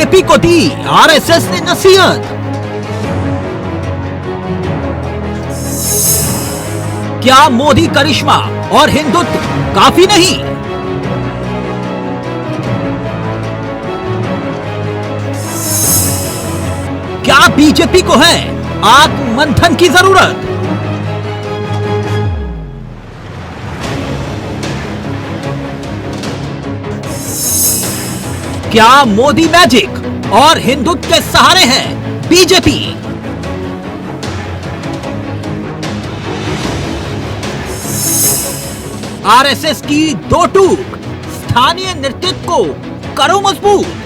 BJP को दी RSS ने नसीहत। क्या मोदी करिश्मा और हिंदुत्व काफी नहीं? क्या बीजेपी को है आत्ममंथन की जरूरत? क्या मोदी मैजिक और हिंदुत्व के सहारे है बीजेपी? आरएसएस की दो टूक, स्थानीय नेतृत्व को करो मजबूत।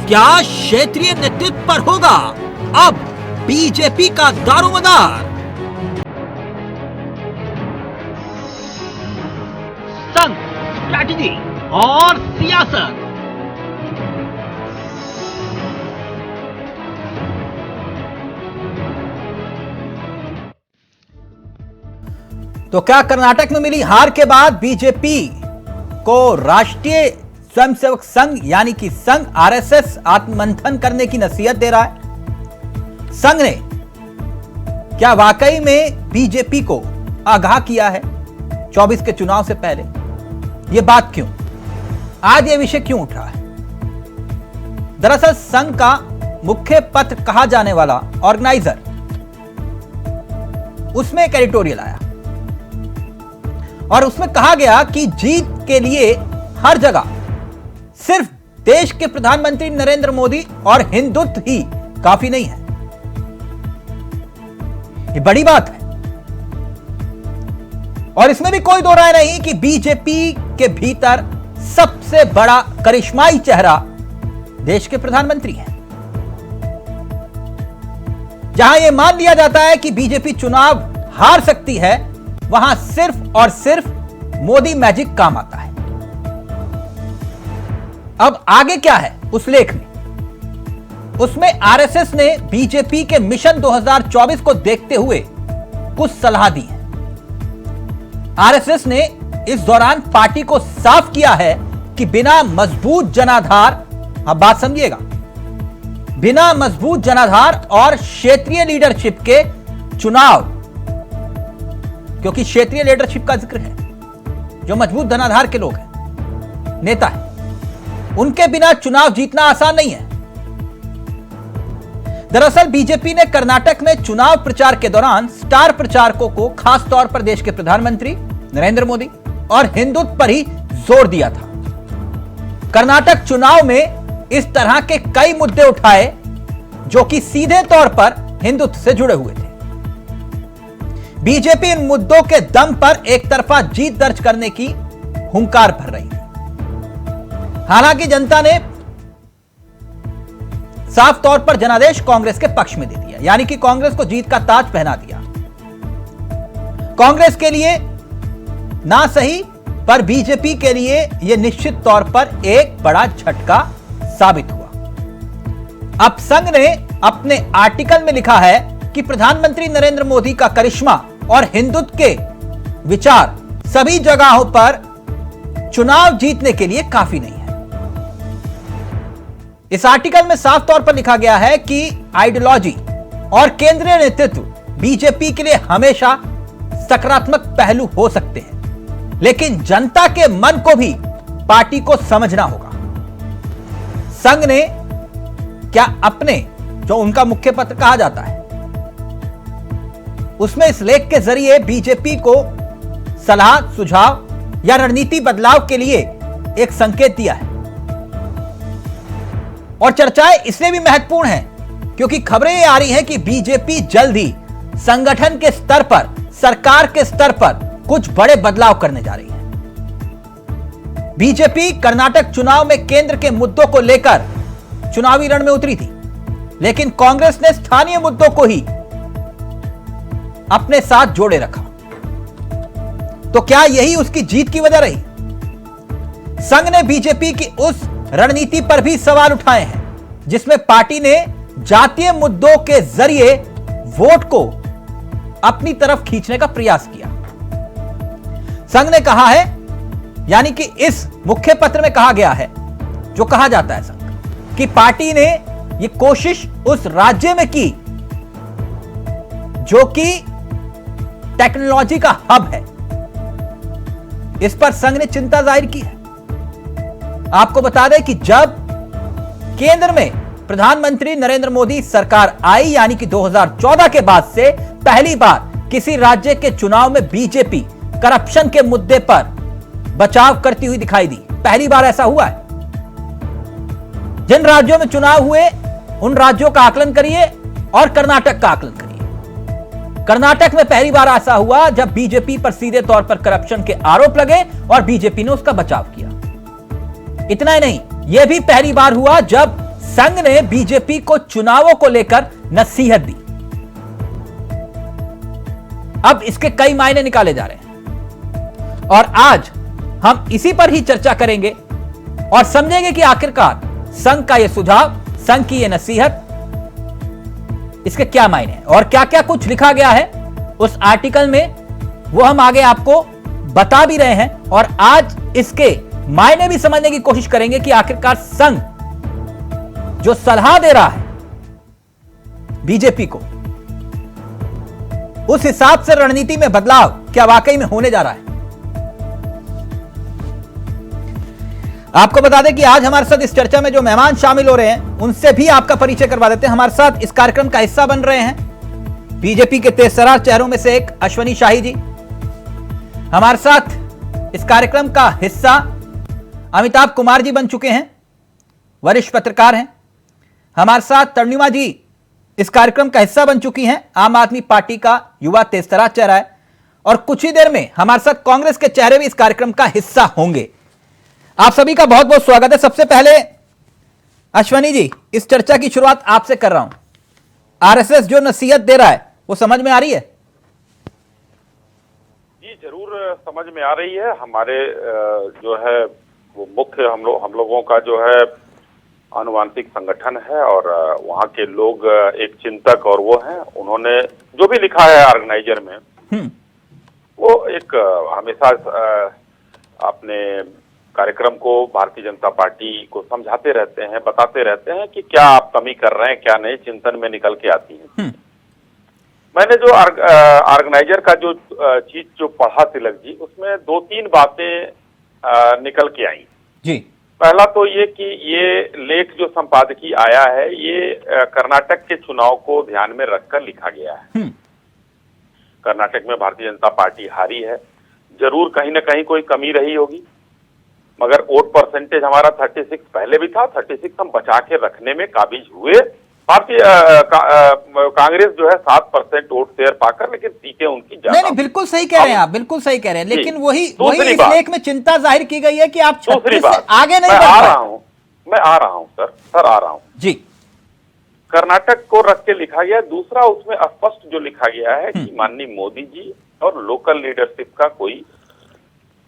क्या क्षेत्रीय नेतृत्व पर होगा अब बीजेपी का दारोमदार? संघ, स्ट्रैटेजी और सियासत। तो क्या कर्नाटक में मिली हार के बाद बीजेपी को राष्ट्रीय स्वयंसेवक संघ यानी कि संघ आरएसएस आत्ममंथन करने की नसीहत दे रहा है? संघ ने क्या वाकई में बीजेपी को आगाह किया है 24 के चुनाव से पहले? यह बात क्यों, आज यह विषय क्यों उठा है? दरअसल संघ का मुख्य पत्र कहा जाने वाला ऑर्गेनाइजर, उसमें एक एडिटोरियल आया और उसमें कहा गया कि जीत के लिए हर जगह सिर्फ देश के प्रधानमंत्री नरेंद्र मोदी और हिंदुत्व ही काफी नहीं है। ये बड़ी बात है और इसमें भी कोई दो राय नहीं कि बीजेपी के भीतर सबसे बड़ा करिश्माई चेहरा देश के प्रधानमंत्री हैं। जहां यह मान लिया जाता है कि बीजेपी चुनाव हार सकती है, वहां सिर्फ और सिर्फ मोदी मैजिक काम आता है। अब आगे क्या है उस लेख में? उसमें आरएसएस ने बीजेपी के मिशन 2024 को देखते हुए कुछ सलाह दी है। आरएसएस ने इस दौरान पार्टी को साफ किया है कि बिना मजबूत जनाधार, अब बात समझिएगा, बिना मजबूत जनाधार और क्षेत्रीय लीडरशिप के चुनाव, क्योंकि क्षेत्रीय लीडरशिप का जिक्र है, जो मजबूत जनाधार के लोग हैं, नेता है, उनके बिना चुनाव जीतना आसान नहीं है। दरअसल बीजेपी ने कर्नाटक में चुनाव प्रचार के दौरान स्टार प्रचारकों को, खास तौर पर देश के प्रधानमंत्री नरेंद्र मोदी और हिंदुत्व पर ही जोर दिया था। कर्नाटक चुनाव में इस तरह के कई मुद्दे उठाए जो कि सीधे तौर पर हिंदुत्व से जुड़े हुए थे। बीजेपी इन मुद्दों के दम पर एक तरफा जीत दर्ज करने की हुंकार भर रही थी। हालांकि जनता ने साफ तौर पर जनादेश कांग्रेस के पक्ष में दे दिया, यानी कि कांग्रेस को जीत का ताज पहना दिया। कांग्रेस के लिए ना सही, पर बीजेपी के लिए यह निश्चित तौर पर एक बड़ा झटका साबित हुआ। अब संघ ने अपने आर्टिकल में लिखा है कि प्रधानमंत्री नरेंद्र मोदी का करिश्मा और हिंदुत्व के विचार सभी जगहों पर चुनाव जीतने के लिए काफी नहीं है। इस आर्टिकल में साफ तौर पर लिखा गया है कि आइडियोलॉजी और केंद्रीय नेतृत्व बीजेपी के लिए हमेशा सकारात्मक पहलू हो सकते हैं, लेकिन जनता के मन को भी पार्टी को समझना होगा। संघ ने क्या अपने, जो उनका मुख्य पत्र कहा जाता है, उसमें इस लेख के जरिए बीजेपी को सलाह, सुझाव या रणनीति बदलाव के लिए एक संकेत दिया है। और चर्चाएं इसलिए भी महत्वपूर्ण हैं क्योंकि खबरें ये आ रही हैं कि बीजेपी जल्द ही संगठन के स्तर पर, सरकार के स्तर पर कुछ बड़े बदलाव करने जा रही है। बीजेपी कर्नाटक चुनाव में केंद्र के मुद्दों को लेकर चुनावी रण में उतरी थी, लेकिन कांग्रेस ने स्थानीय मुद्दों को ही अपने साथ जोड़े रखा। तो क्या यही उसकी जीत की वजह रही? संघ ने बीजेपी की उस रणनीति पर भी सवाल उठाए हैं जिसमें पार्टी ने जातीय मुद्दों के जरिए वोट को अपनी तरफ खींचने का प्रयास किया। संघ ने कहा है, यानी कि इस मुख्य पत्र में कहा गया है, जो कहा जाता है संघ कि पार्टी ने यह कोशिश उस राज्य में की जो कि टेक्नोलॉजी का हब है। इस पर संघ ने चिंता जाहिर की है। आपको बता दें कि जब केंद्र में प्रधानमंत्री नरेंद्र मोदी सरकार आई, यानी कि 2014 के बाद से पहली बार किसी राज्य के चुनाव में बीजेपी करप्शन के मुद्दे पर बचाव करती हुई दिखाई दी। पहली बार ऐसा हुआ है। जिन राज्यों में चुनाव हुए उन राज्यों का आकलन करिए और कर्नाटक का आकलन करिए। कर्नाटक में पहली बार ऐसा हुआ जब बीजेपी पर सीधे तौर पर करप्शन के आरोप लगे और बीजेपी ने उसका बचाव किया। इतना ही नहीं, यह भी पहली बार हुआ जब संघ ने बीजेपी को चुनावों को लेकर नसीहत दी। अब इसके कई मायने निकाले जा रहे हैं और आज हम इसी पर ही चर्चा करेंगे और समझेंगे कि आखिरकार संघ का यह सुझाव, संघ की यह नसीहत, इसके क्या मायने हैं और क्या क्या कुछ लिखा गया है उस आर्टिकल में, वो हम आगे आपको बता भी रहे हैं। और आज इसके मायने भी समझने की कोशिश करेंगे कि आखिरकार संघ जो सलाह दे रहा है बीजेपी को, उस हिसाब से रणनीति में बदलाव क्या वाकई में होने जा रहा है। आपको बता दें कि आज हमारे साथ इस चर्चा में जो मेहमान शामिल हो रहे हैं उनसे भी आपका परिचय करवा देते हैं। हमारे साथ इस कार्यक्रम का हिस्सा बन रहे हैं बीजेपी के तेजतर्रार चेहरों में से एक अश्वनी शाही जी। हमारे साथ इस कार्यक्रम का हिस्सा अमिताभ कुमार जी बन चुके हैं, वरिष्ठ पत्रकार हैं। हमारे साथ तरुणिमा जी इस कार्यक्रम का हिस्सा बन चुकी हैं, आम आदमी पार्टी का युवा तेजतर्रार चेहरा है। और कुछ ही देर में हमारे साथ कांग्रेस के चेहरे भी इस कार्यक्रम का हिस्सा होंगे। आप सभी का बहुत बहुत स्वागत है। सबसे पहले अश्वनी जी, इस चर्चा की शुरुआत आपसे कर रहा हूं। आरएसएस जो नसीहत दे रहा है वो समझ में आ रही है? जी जरूर समझ में आ रही है। हमारे जो है वो मुख्य हम लोगों का जो है आनुवांशिक संगठन है और वहाँ के लोग एक चिंतक और वो हैं, उन्होंने जो भी लिखा है ऑर्गेनाइजर में वो एक हमेशा अपने कार्यक्रम को भारतीय जनता पार्टी को समझाते रहते हैं, बताते रहते हैं कि क्या आप कमी कर रहे हैं, क्या नहीं, चिंतन में निकल के आती है। मैंने जो ऑर्गेनाइजर का जो चीज जो पढ़ा तिलक जी, उसमें 2-3 बातें निकल के आई जी। पहला तो ये कि ये लेख जो संपादकीय आया है ये कर्नाटक के चुनाव को ध्यान में रखकर लिखा गया है। कर्नाटक में भारतीय जनता पार्टी हारी है, जरूर कहीं ना कहीं कोई कमी रही होगी, मगर वोट परसेंटेज हमारा 36 पहले भी था, 36 हम बचा के रखने में काबिज हुए। भारतीय कांग्रेस जो है 7% वोट शेयर पाकर, लेकिन सीटें उनकी ज्यादा। नहीं, बिल्कुल सही कह रहे हैं आप, बिल्कुल सही कह रहे हैं, लेकिन वही इस लेख में चिंता जाहिर की गई है कि आप 36 से आगे नहीं बढ़ पाए। मैं आ रहा हूं सर आ रहा हूं जी। कर्नाटक को रख के लिखा गया। दूसरा, उसमें स्पष्ट जो लिखा गया है कि माननीय मोदी जी और लोकल लीडरशिप का कोई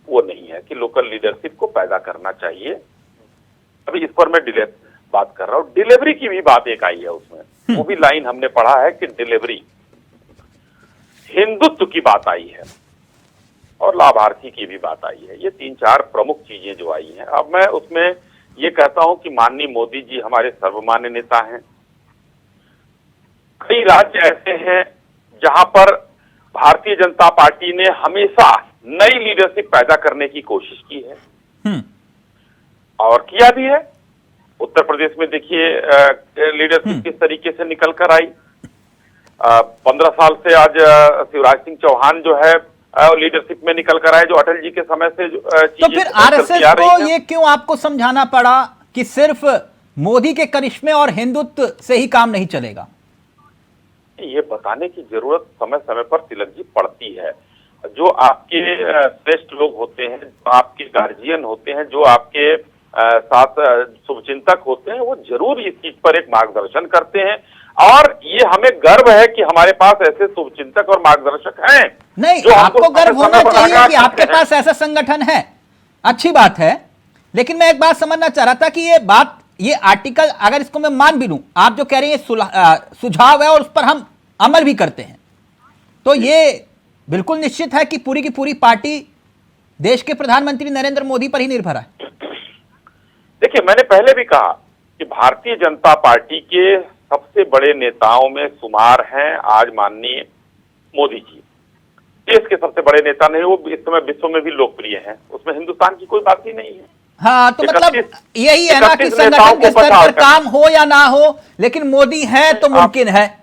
वो नहीं है कि लोकल लीडरशिप को पैदा करना चाहिए। अभी इस पर मैं बात कर रहा हूँ। डिलीवरी की भी बात एक आई है उसमें, वो भी लाइन हमने पढ़ा है कि डिलीवरी, हिंदुत्व की बात आई है और लाभार्थी की भी बात आई है। ये 3-4 प्रमुख चीजें जो आई हैं। अब मैं उसमें ये कहता हूं कि माननीय मोदी जी हमारे सर्वमान्य नेता हैं। कई राज्य ऐसे हैं जहां पर भारतीय जनता पार्टी ने हमेशा नई लीडरशिप पैदा करने की कोशिश की है और किया भी है। उत्तर प्रदेश में देखिए लीडरशिप किस तरीके से निकल कर आई। 15 साल से आज शिवराज सिंह चौहान जो है लीडरशिप में निकल कर आए, जो अटल जी के समय से जो तो चीजें फिर चलती आरएसएस आ को रही हैं। ये क्यों आपको समझाना पड़ा कि सिर्फ मोदी के करिश्मे और हिंदुत्व से ही काम नहीं चलेगा? ये बताने की जरूरत समय समय पर तिलक जी पड़ती है। जो आपके श्रेष्ठ लोग होते हैं, जो आपके गार्जियन होते हैं, जो आपके साथ शुभचिंतक होते हैं, वो जरूर इस चीज पर एक मार्गदर्शन करते हैं। और ये हमें गर्व है कि हमारे पास ऐसे शुभचिंतक और मार्गदर्शक हैं। नहीं, जो हमको आपको गर्व समय होना समय पर चाहिए आगाह कि आपके करते हैं। पास ऐसा संगठन है, अच्छी बात है। लेकिन मैं एक बात समझना चाह रहा था कि ये आर्टिकल अगर इसको मैं मान भी लूं, आप जो कह रही हैं सुझाव है और उस पर हम अमल भी करते हैं, तो ये बिल्कुल निश्चित है कि पूरी की पूरी पार्टी देश के प्रधानमंत्री नरेंद्र मोदी पर ही निर्भर है। देखिए, मैंने पहले भी कहा कि भारतीय जनता पार्टी के सबसे बड़े नेताओं में शुमार हैं आज माननीय मोदी जी। देश के सबसे बड़े नेता नहीं, वो इस समय विश्व में भी लोकप्रिय हैं, उसमें हिंदुस्तान की कोई बात ही नहीं है। हाँ, तो मतलब 31 यही है ना कि 31 संगठन नेताओं के को स्तर बचा पर कर। काम हो या ना हो, लेकिन मोदी है तो मुमकिन है।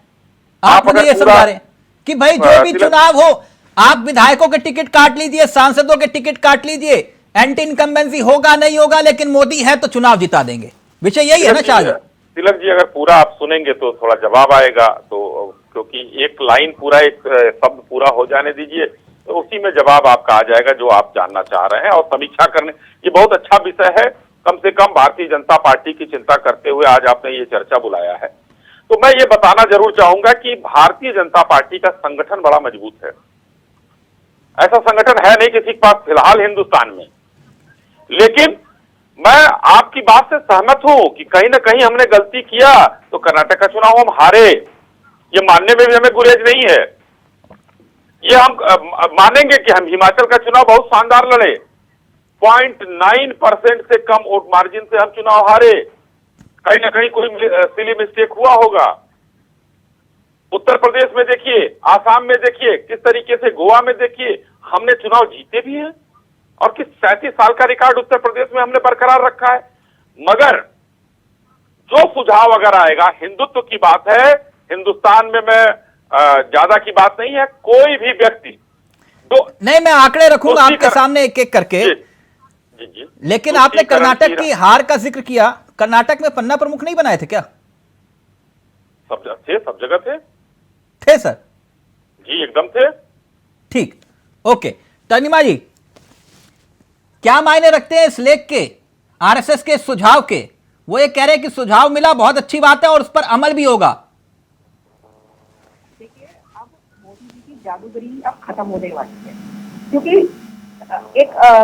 आप आप मुझे अगर ये पूरा- समझा रहे हैं कि भाई जो भी तिलक- चुनाव हो, आप विधायकों के टिकट काट लीजिए, सांसदों के टिकट काट लीजिए, एंटी इनकम्बेंसी होगा नहीं होगा, लेकिन मोदी है तो चुनाव जिता देंगे। विषय यही है ना चाल? तिलक जी, अगर पूरा आप सुनेंगे तो थोड़ा जवाब आएगा, तो क्योंकि एक लाइन पूरा, एक शब्द पूरा हो जाने दीजिए, तो उसी में जवाब आपका आ जाएगा जो आप जानना चाह रहे हैं। और समीक्षा करने, ये बहुत अच्छा विषय है। कम से कम भारतीय जनता पार्टी की चिंता करते हुए आज आपने ये चर्चा बुलाया है। तो मैं ये बताना जरूर चाहूंगा कि भारतीय जनता पार्टी का संगठन बड़ा मजबूत है। ऐसा संगठन है नहीं किसी के पास फिलहाल हिंदुस्तान में। लेकिन मैं आपकी बात से सहमत हूं कि कहीं ना कहीं हमने गलती किया तो कर्नाटक का चुनाव हम हारे, ये मानने में भी हमें गुरेज नहीं है। ये हम मानेंगे कि हम हिमाचल का चुनाव बहुत शानदार लड़े, 0.9% से कम वोट मार्जिन से हम चुनाव हारे। कहीं ना कहीं कोई सिली मिस्टेक हुआ होगा। उत्तर प्रदेश में देखिए, आसाम में देखिए, किस तरीके से गोवा में देखिए, हमने चुनाव जीते भी हैं। और किस 37 साल का रिकॉर्ड उत्तर प्रदेश में हमने बरकरार रखा है। मगर जो सुझाव अगर आएगा, हिंदुत्व की बात है, हिंदुस्तान में मैं ज्यादा की बात नहीं है, कोई भी व्यक्ति नहीं, मैं आंकड़े रखूंगा दोस्ती आपके कर- सामने एक एक करके। जी। लेकिन दोस्ती आपने करण कर्नाटक की हार का जिक्र किया, कर्नाटक में पन्ना प्रमुख नहीं बनाए थे क्या? सब जगह थे सर? जी, एकदम थे। ठीक, ओके। तनिमा जी, क्या मायने रखते हैं इस लेख के, आरएसएस के सुझाव के? वो ये कह रहे हैं कि सुझाव मिला, बहुत अच्छी बात है और उस पर अमल भी होगा। देखिए, अब मोदी जी की जादूगरी अब खत्म होने वाली है, क्योंकि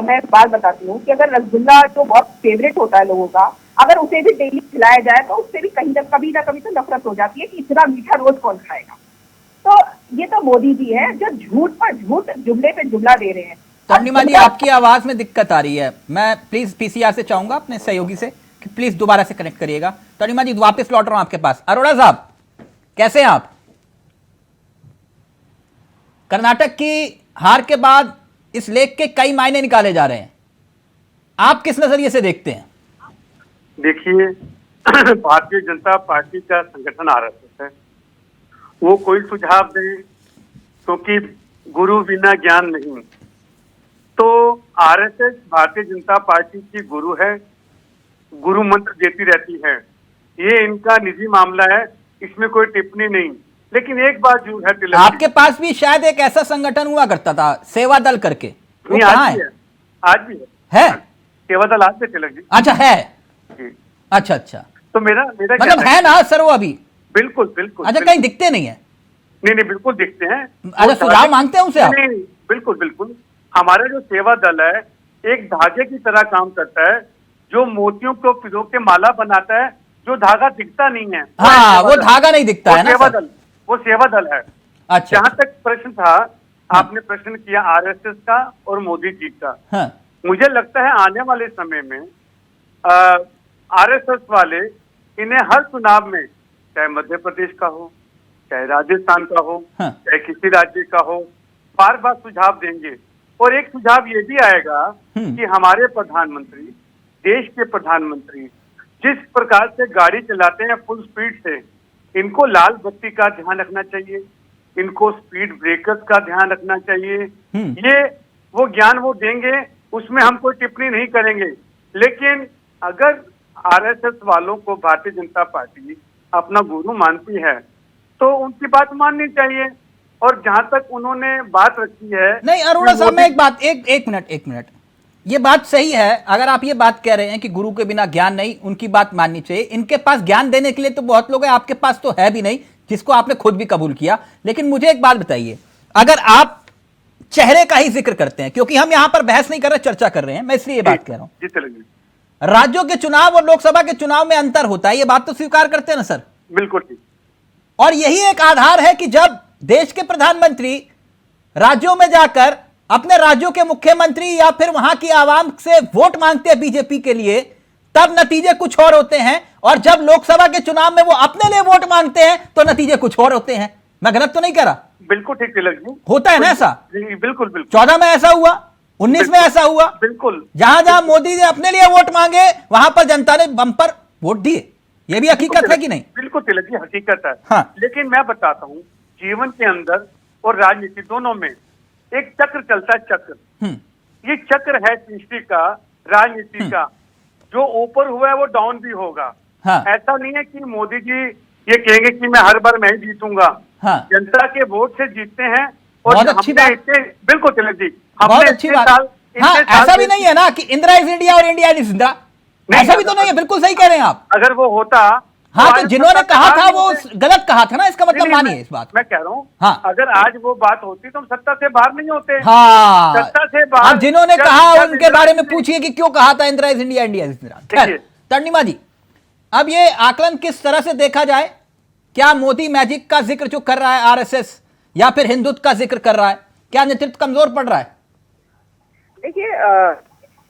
मैं बात बताती हूँ कि अगर रसगुल्ला जो बहुत फेवरेट होता है लोगों का, अगर उसे भी डेली खिलाया जाए तो उससे भी कभी ना कभी तो नफरत हो जाती है कि इतना मीठा रोज कौन खाएगा। तो ये तो मोदी जी है जो झूठ पर झूठ, जुमले पे जुमला दे रहे हैं। तनिमा जी, आपकी आवाज में दिक्कत आ रही है, मैं प्लीज पीसीआर से चाहूंगा अपने सहयोगी से कि प्लीज दोबारा से कनेक्ट करिएगा। तनिमा जी, वापस लौट रहा हूं आपके पास। अरोड़ा साहब, कैसे हैं आप? कर्नाटक की हार के बाद इस लेख के कई मायने निकाले जा रहे हैं, आप किस नजरिए से देखते हैं? देखिए, भारतीय जनता पार्टी का संगठन आरएसएस है। वो कोई सुझाव दे, क्योंकि गुरु बिना ज्ञान नहीं। तो आरएसएस भारतीय जनता पार्टी की गुरु है, गुरु मंत्र देती रहती है। ये इनका निजी मामला है, इसमें कोई टिप्पणी नहीं। लेकिन एक बात जरूर है तिलक जी, आपके पास भी शायद एक ऐसा संगठन हुआ करता था, सेवा दल करके, वो नहीं, कहाँ आज भी है? है, आज भी है। है? सेवा दल आज भी है, तिलक जी। अच्छा, है। जी। अच्छा अच्छा, तो मेरा मेरा मतलब कहना है ना सर वो अभी? बिल्कुल बिल्कुल। अच्छा, बिल्कुल। कहीं दिखते नहीं है? नहीं, बिल्कुल दिखते हैं। अच्छा, वो सुझाव धागे- मांगते हैं उनसे आप? नहीं, बिल्कुल बिल्कुल। हमारा जो सेवा दल है एक धागे की तरह काम करता है, जो मोतियों को पिरो के माला बनाता है, जो धागा दिखता नहीं है। हाँ, वो सेवा दल। धागा नहीं दिखता वो है ना सेवा सर? दल, वो सेवा दल है। अच्छा, जहां तक प्रश्न था, आपने प्रश्न किया आरएसएस का और मोदी जी का। हाँ, मुझे लगता है आने वाले समय में आरएसएस वाले इन्हें हर चुनाव में, चाहे मध्य प्रदेश का हो, चाहे राजस्थान का हो, हाँ। चाहे किसी राज्य का हो, बार बार सुझाव देंगे। और एक सुझाव ये भी आएगा कि हमारे प्रधानमंत्री, देश के प्रधानमंत्री जिस प्रकार से गाड़ी चलाते हैं फुल स्पीड से, इनको लाल बत्ती का ध्यान रखना चाहिए। इनको स्पीड ब्रेकर्स का ध्यान रखना चाहिए। ये वो ज्ञान वो देंगे, उसमें हम कोई टिप्पणी नहीं करेंगे। लेकिन अगर आरएसएस वालों को भारतीय जनता पार्टी अपना गुरु मानती है तो उनकी बात माननी चाहिए। और जहां तक उन्होंने बात रखी है, नहीं अरोड़ा साहब, मैं एक मिनट, ये बात सही है। अगर आप ये बात कह रहे हैं कि गुरु के बिना ज्ञान नहीं, उनकी बात माननी चाहिए। इनके पास ज्ञान देने के लिए तो बहुत लोग हैं, आपके पास तो है भी नहीं, जिसको आपने खुद भी कबूल किया। लेकिन मुझे एक बात बताइए, अगर आप चेहरे का ही जिक्र करते हैं, क्योंकि हम यहां पर बहस नहीं कर रहे, चर्चा कर रहे हैं, मैं इसलिए ये बात कह रहा हूं, राज्यों के चुनाव और लोकसभा के चुनाव में अंतर होता है, ये बात तो स्वीकार करते हैं ना सर? बिल्कुल ठीक। और यही एक आधार है कि जब देश के प्रधानमंत्री राज्यों में जाकर अपने राज्यों के मुख्यमंत्री या फिर वहां की आवाम से वोट मांगते हैं बीजेपी के लिए, तब नतीजे कुछ और होते हैं। और जब लोकसभा के चुनाव में वो अपने लिए वोट मांगते हैं तो नतीजे कुछ और होते हैं। मैं गलत तो नहीं कह रहा? बिल्कुल ठीक तिलक जी, होता है ना ऐसा? बिल्कुल बिल्कुल। 14 में ऐसा हुआ, 19 में ऐसा हुआ, बिल्कुल। जहां जहां मोदी ने अपने लिए वोट मांगे वहां पर जनता ने बम्पर वोट दिए। ये भी हकीकत है कि नहीं? बिल्कुल तिलक जी, हकीकत है। हाँ। लेकिन मैं बताता हूँ, जीवन के अंदर और राजनीति दोनों में एक चक्र चलता है, चक्र। ये चक्र है सृष्टि का, राजनीति का। जो ऊपर हुआ है वो डाउन भी होगा। हाँ। ऐसा नहीं है कि मोदी जी ये कहेंगे कि मैं हर बार मैं ही जीतूंगा। हाँ। जनता के वोट से जीतते हैं। और बहुत अच्छी हमने बात। इतने, बिल्कुल तिलक जी, बहुत हमने अच्छी इतने बात। साल, हाँ, इतने साल ऐसा भी नहीं है ना कि इंदिरा इज इंडिया और इंडिया इज इंदिरा, ऐसा भी तो नहीं है। बिल्कुल सही कह रहे हैं आप। अगर वो होता, हाँ, तो आज जिन्होंने सत्ता कहा से था बाहर वो नहीं होते। गलत कहा था ना, इसका मतलब नहीं, मानिए इस बात। मैं कह रहा हूँ, हाँ। अगर आज वो बात होती तो हम सत्ता से बाहर नहीं होते। हाँ, सत्ता से बाहर अब जिन्होंने जब- कहा जब उनके बारे में पूछिए कि क्यों कहा था Indira is India, India is Indira. खैर, देखिए। तर्णिमा जी, अब ये आकलन किस तरह से देखा जाए? क्या मोदी मैजिक का जिक्र जो कर रहा है आरएसएस, या फिर हिंदुत्व का जिक्र कर रहा है, क्या नेतृत्व कमजोर पड़ रहा है? देखिए,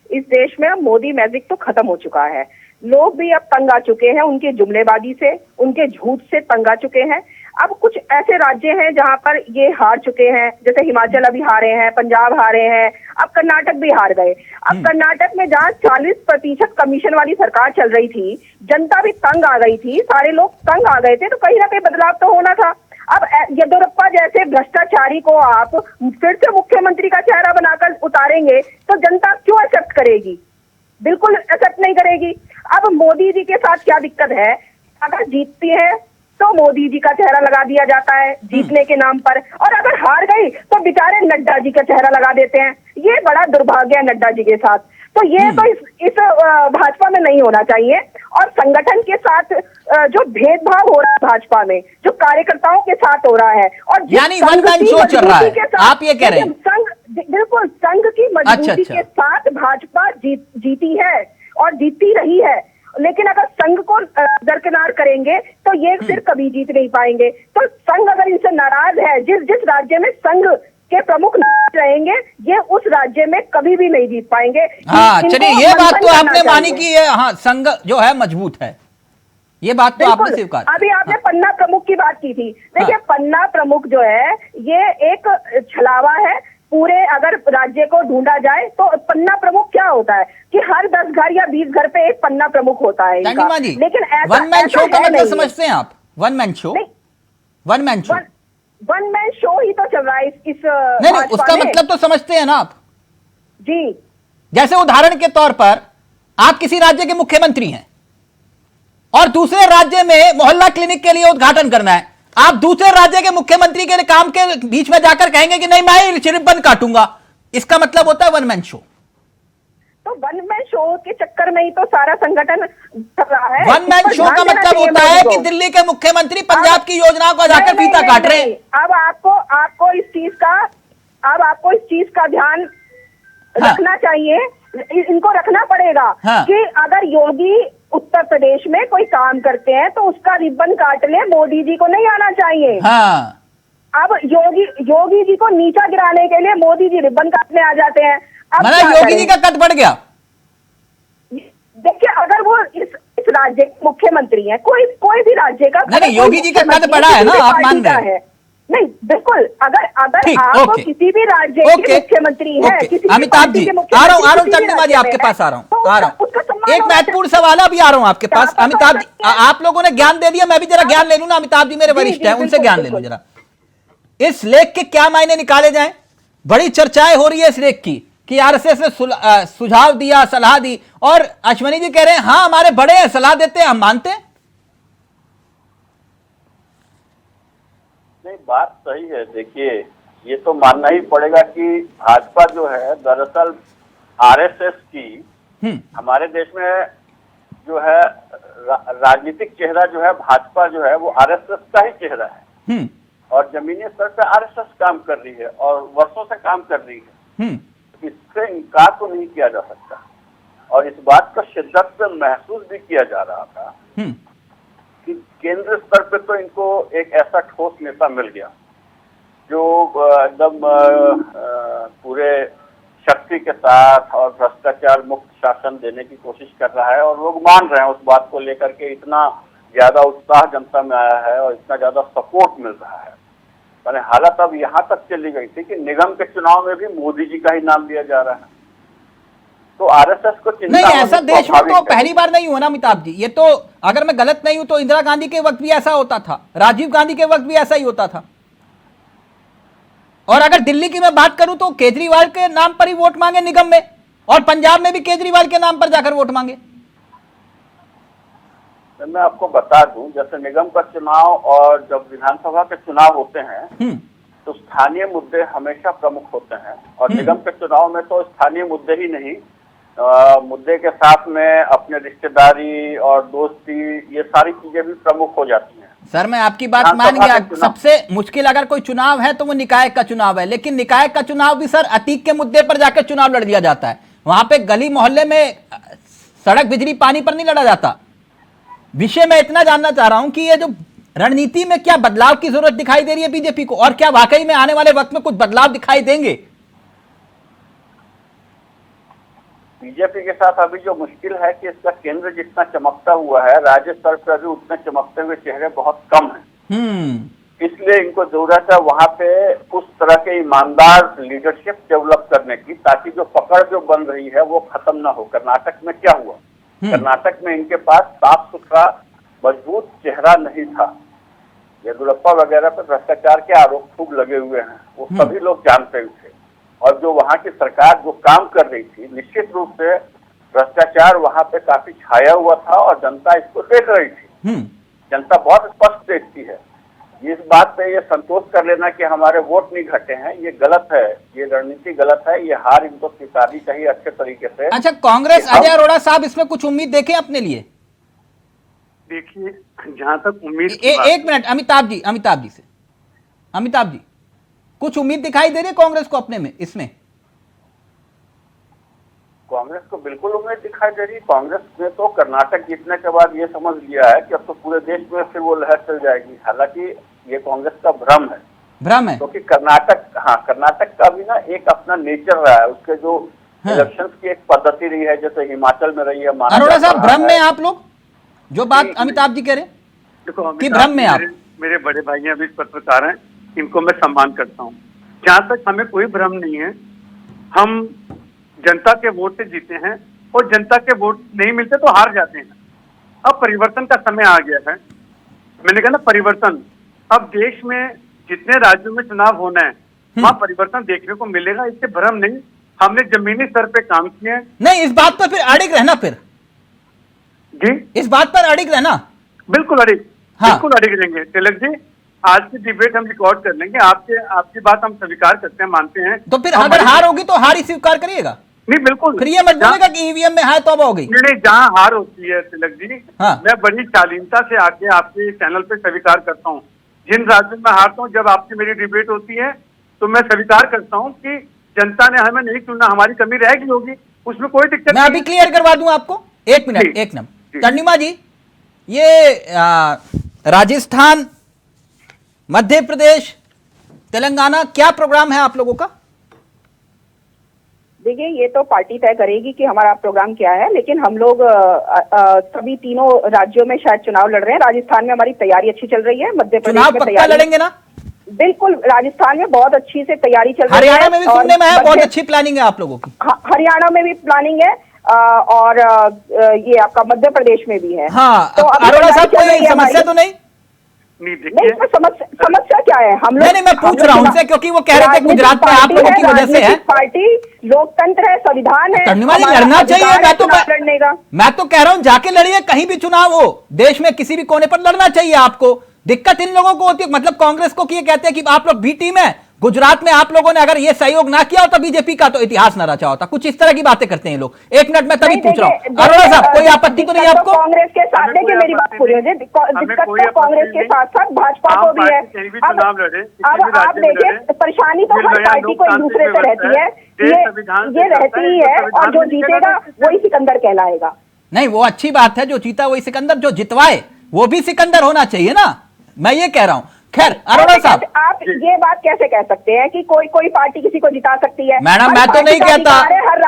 इस देश में अब मोदी मैजिक तो खत्म हो चुका है। लोग भी अब तंग आ चुके हैं उनके जुमलेबाजी से, उनके झूठ से तंग आ चुके हैं। अब कुछ ऐसे राज्य हैं जहां पर ये हार चुके हैं, जैसे हिमाचल अभी हारे हैं, पंजाब हारे हैं, अब कर्नाटक भी हार गए। अब कर्नाटक में जहां 40% कमीशन वाली सरकार चल रही थी, जनता भी तंग आ गई थी, सारे लोग तंग आ गए थे, तो कहीं ना कहीं बदलाव तो होना था। अब येदियुरप्पा जैसे भ्रष्टाचारी को आप फिर से मुख्यमंत्री का चेहरा बनाकर उतारेंगे तो जनता क्यों एक्सेप्ट करेगी? बिल्कुल एक्सेप्ट नहीं करेगी। अब मोदी जी के साथ क्या दिक्कत है, अगर जीतती है तो मोदी जी का चेहरा लगा दिया जाता है जीतने के नाम पर, और अगर हार गई तो बेचारे नड्डा जी का चेहरा लगा देते हैं। ये बड़ा दुर्भाग्य है नड्डा जी के साथ। तो ये तो इस भाजपा में नहीं होना चाहिए। और संगठन के साथ जो भेदभाव हो रहा है भाजपा में, जो कार्यकर्ताओं के साथ हो रहा है, और यानी वन मैन शो चल रहा है, आप ये कह रहे हैं? संघ, बिल्कुल संघ की मजबूती के साथ भाजपा जीती है और जीतती रही है। लेकिन अगर संघ को दरकिनार करेंगे तो ये फिर कभी जीत नहीं पाएंगे। तो संघ अगर इनसे नाराज है, जिस राज्य में संघ के प्रमुख रहेंगे, ये उस राज्य में कभी भी नहीं जीत पाएंगे। हाँ, चलिए, ये बात तो आपने मानी कि ये हाँ संघ जो है मजबूत है, ये बात तो आपने स्वीकार। अभी आपने पन्ना प्रमुख की बात की थी। देखिए, पन्ना प्रमुख जो है ये एक छलावा है। पूरे अगर राज्य को ढूंढा जाए तो पन्ना प्रमुख क्या होता है कि हर 10 घर या 20 घर पे एक पन्ना प्रमुख होता है इनका। लेकिन ऐसा वन मैन शो का मतलब समझते हैं आप? One man show, one man show, one man show ही तो चल रहा है इस नहीं, उसका मतलब तो समझते हैं ना आप जी? जैसे उदाहरण के तौर पर आप किसी राज्य के मुख्यमंत्री हैं और दूसरे राज्य में मोहल्ला क्लिनिक के लिए उद्घाटन करना है, आप दूसरे राज्य के मुख्यमंत्री के काम के बीच में जाकर कहेंगे कि नहीं मैं रिबन काटूंगा, इसका मतलब होता है वन मैन शो। तो वन मैन शो के चक्कर में ही तो सारा संगठन चल रहा है। वन मैन शो का मतलब होता है कि दिल्ली के मुख्यमंत्री पंजाब की योजनाओं को जाकर फीता काट रहे हैं। अब आपको इस चीज का ध्यान रखना चाहिए, इनको रखना पड़ेगा कि अगर योगी उत्तर प्रदेश में कोई काम करते हैं तो उसका रिबन काट ले, मोदी जी को नहीं आना चाहिए। हाँ। अब योगी जी को नीचा गिराने के लिए मोदी जी रिबन काटने आ जाते हैं। अब योगी जी का कद बढ़ गया। देखिए, अगर वो इस राज्य के मुख्यमंत्री हैं, कोई भी राज्य का, नहीं, योगी जी का कद बढ़ा है ना, आप मान रहे हैं? नहीं, बिल्कुल। अगर आप किसी भी राज्य के मुख्यमंत्री हैं, अमिताभ जी, आ रहा हूँ तर्णिमा जी आपके पास आ रहा हूँ। एक महत्वपूर्ण सवाल अभी आ रहा हूँ आपके पास। अमिताभ जी, आप लोगों ने ज्ञान दे दिया, मैं भी जरा ज्ञान ले लूँ ना। अमिताभ जी मेरे वरिष्ठ हैं, उनसे ज्ञान ले लूँ जरा। इस लेख के क्या मायने निकाले जाएं? बड़ी चर्चाएं हो रही है इस लेख की कि आरएसएस ने सुझाव दिया, सलाह दी, और अश्वनी जी कह रहे हैं हां हमारे बड़े हैं, सलाह देते हैं, हम मानते हैं। नहीं, बात सही है। देखिए, ये तो मानना ही पड़ेगा कि भाजपा जो है दरअसल आरएसएस की हमारे देश में जो है राजनीतिक चेहरा जो है भाजपा जो है वो आरएसएस का ही चेहरा है और जमीनी स्तर पर आरएसएस काम कर रही है और वर्षों से काम कर रही है। इससे इनकार तो नहीं किया जा सकता और इस बात का शिद्दत से महसूस भी किया जा रहा था कि केंद्र स्तर पे तो इनको एक ऐसा ठोस नेता मिल गया जो एकदम पूरे शक्ति के साथ और भ्रष्टाचार मुक्त शासन देने की कोशिश कर रहा है और लोग मान रहे हैं उस बात को लेकर के। इतना ज्यादा उत्साह जनता में आया है और इतना ज्यादा सपोर्ट मिल रहा है। मैंने हालत अब यहाँ तक चली गई थी कि निगम के चुनाव में भी मोदी जी का ही नाम लिया जा रहा है। तो आरएसएस को चिंता नहीं, ऐसा देश में तो पहली बार नहीं हुआ ना अमिताभ जी। ये तो अगर मैं गलत नहीं हूं तो इंदिरा गांधी के वक्त भी ऐसा होता था, राजीव गांधी के वक्त भी ऐसा ही होता था। और अगर दिल्ली की मैं बात करूं तो केजरीवाल के नाम पर ही वोट मांगे निगम में, और पंजाब में भी केजरीवाल के नाम पर जाकर वोट मांगे। मैं आपको बता दूं, जैसे निगम का चुनाव और जब विधानसभा के चुनाव होते हैं तो स्थानीय मुद्दे हमेशा प्रमुख होते हैं और निगम के चुनाव में तो स्थानीय मुद्दे ही नहीं, मुद्दे के साथ में अपने रिश्तेदारी और दोस्ती, ये सारी चीजें भी प्रमुख हो जाती हैं। सर मैं आपकी बात मान गया, सबसे मुश्किल अगर कोई चुनाव है तो वो निकाय का चुनाव है, लेकिन निकाय का चुनाव भी सर अतीक के मुद्दे पर जाकर चुनाव लड़ दिया जाता है। वहां पे गली मोहल्ले में सड़क बिजली पानी पर नहीं लड़ा जाता। विषय मैं इतना जानना चाह रहा हूं कि ये जो रणनीति में क्या बदलाव की जरूरत दिखाई दे रही है बीजेपी को, और क्या वाकई में आने वाले वक्त में कुछ बदलाव दिखाई देंगे? बीजेपी के साथ अभी जो मुश्किल है कि इसका केंद्र जितना चमकता हुआ है, राज्य स्तर पर अभी उतने चमकते हुए चेहरे बहुत कम हैं। इसलिए इनको जरूरत है वहां पे उस तरह के ईमानदार लीडरशिप डेवलप करने की, ताकि जो पकड़ जो बन रही है वो खत्म ना हो। कर्नाटक में क्या हुआ? कर्नाटक में इनके पास साफ सुथरा मजबूत चेहरा नहीं था। येदियुरप्पा वगैरह पर भ्रष्टाचार के आरोप खूब लगे हुए हैं, वो सभी लोग जानते थे। और जो वहाँ की सरकार जो काम कर रही थी, निश्चित रूप से भ्रष्टाचार वहाँ पे काफी छाया हुआ था और जनता इसको देख रही थी। जनता बहुत स्पष्ट देखती है। इस बात पे ये संतोष कर लेना कि हमारे वोट नहीं घटे हैं, ये गलत है, ये रणनीति गलत है, ये हार इनको स्वीकारनी चाहिए अच्छे तरीके से। अच्छा, कांग्रेस अजय अरोड़ा साहब इसमें कुछ उम्मीद देखें अपने लिए? देखिए, जहां तक उम्मीद एक मिनट अमिताभ जी कुछ उम्मीद दिखाई दे रही है कांग्रेस को अपने में इसमें? कांग्रेस को बिल्कुल उम्मीद दिखाई दे रही। कांग्रेस ने तो कर्नाटक जीतने के बाद ये समझ लिया है कि अब तो पूरे देश में फिर वो लहर चल जाएगी। हालांकि ये कांग्रेस का भ्रम है क्योंकि कर्नाटक का भी ना एक अपना नेचर रहा है। उसके जो इलेक्शंस की एक पद्धति रही है, जैसे हिमाचल में रही है। अरोड़ा साहब, भ्रम में आप लोग जो बात अमिताभ जी कह रहे हैं, देखो कि भ्रम में आप? मेरे बड़े भाई हैं, अभी पत्रकार हैं, इनको मैं सम्मान करता हूँ। जहाँ तक हमें कोई भ्रम नहीं है, हम जनता के वोट से जीते हैं और जनता के वोट नहीं मिलते तो हार जाते हैं। अब परिवर्तन का समय आ गया है। मैंने कहा ना, परिवर्तन। अब देश में जितने राज्यों में चुनाव होना है वहाँ परिवर्तन देखने को मिलेगा, इससे भ्रम नहीं। हमने जमीनी स्तर पे काम किए हैं। नहीं, इस बात पर फिर अड़िग रहना, फिर जी इस बात पर अड़िग रहना। बिल्कुल अड़िग, बिल्कुल अड़िग रहेंगे। तिलक जी, आज की डिबेट हम रिकॉर्ड कर लेंगे। आपकी बात हम स्वीकार करते हैं, मानते हैं। तो फिर अगर हार होगी तो हार ही स्वीकार करिएगा? नहीं, बिल्कुल। फिर ये मत बोलेगा कि ईवीएम में हार तौबा हो गई। नहीं, जहाँ हार होती है तिलक जी, मैं बड़ी शालीनता से आके आपके चैनल पे स्वीकार करता हूँ। जिन राज्यों में हारता हूँ, जब आपकी मेरी डिबेट होती है तो मैं स्वीकार करता हूँ कि जनता ने हमें नहीं चुना, हमारी कमी रहेगी होगी, उसमें कोई दिक्कत नहीं। मैं अभी क्लियर करवा दूं आपको। एक मिनट चंडिमा जी, ये राजस्थान, मध्य प्रदेश, तेलंगाना, क्या प्रोग्राम है आप लोगों का? देखिए, ये तो पार्टी तय करेगी कि हमारा प्रोग्राम क्या है, लेकिन हम लोग सभी तीनों राज्यों में शायद चुनाव लड़ रहे हैं। राजस्थान में हमारी तैयारी अच्छी चल रही है, मध्य प्रदेश में पक्का लड़ेंगे ना? बिल्कुल, राजस्थान में बहुत अच्छी से तैयारी चल रही है। हरियाणा में भी सुनने में है बहुत अच्छी प्लानिंग है आप लोगों की। हरियाणा में भी प्लानिंग है और ये आपका मध्य प्रदेश में भी है। हाँ, तो अरोड़ा साहब, कोई समस्या तो नहीं? नहीं नहीं, देखिए, इसमें समस्या क्या है? हम लोग नहीं, मैं पूछ रहा हूं उनसे, क्योंकि वो कह रहे थे गुजरात में आप लोगों की वजह से है। पार्टी लोकतंत्र है, संविधान है, तन्नीमाली हमारा लड़ना चाहिए। अधिकार है मैं तो चुनाव लड़ने का। मैं तो कह रहा हूं जाके लड़िए, कहीं भी चुनाव हो, देश में किसी भी कोने पर लड़ना चाहिए आपको। दिक्कत इन लोगों को होती है, मतलब कांग्रेस को, कि ये कहते हैं कि आप लोग बी टीम है। गुजरात में आप लोगों ने अगर ये सहयोग ना किया होता बीजेपी का, तो इतिहास ना रचा होता। कुछ इस तरह की बातें करते हैं लोग। एक मिनट, मैं तभी नहीं, पूछ रहा हूँ, देखिए, अरोड़ा साहब, कोई आपत्ति तो नहीं दिक्कत आपको? कांग्रेस के साथ, देखिए मेरी बात पूरी हो जाए, दिक्कत तो कांग्रेस के साथ साथ भाजपा को भी है। अब आप देखिए, परेशानी तो हर पार्टी को एक दूसरे से रहती है, ये रहती ही है, और जो जीतेगा वही सिकंदर कहलाएगा। नहीं, वो अच्छी बात है, जो जीता वही सिकंदर, जो जितवाए वो भी सिकंदर होना चाहिए ना, मैं ये कह रहा हूं। खैर अरोड़ा साहब, आप ये बात कैसे कह सकते हैं कि कोई पार्टी किसी को जिता सकती है? मैडम, मैं तो नहीं कहता,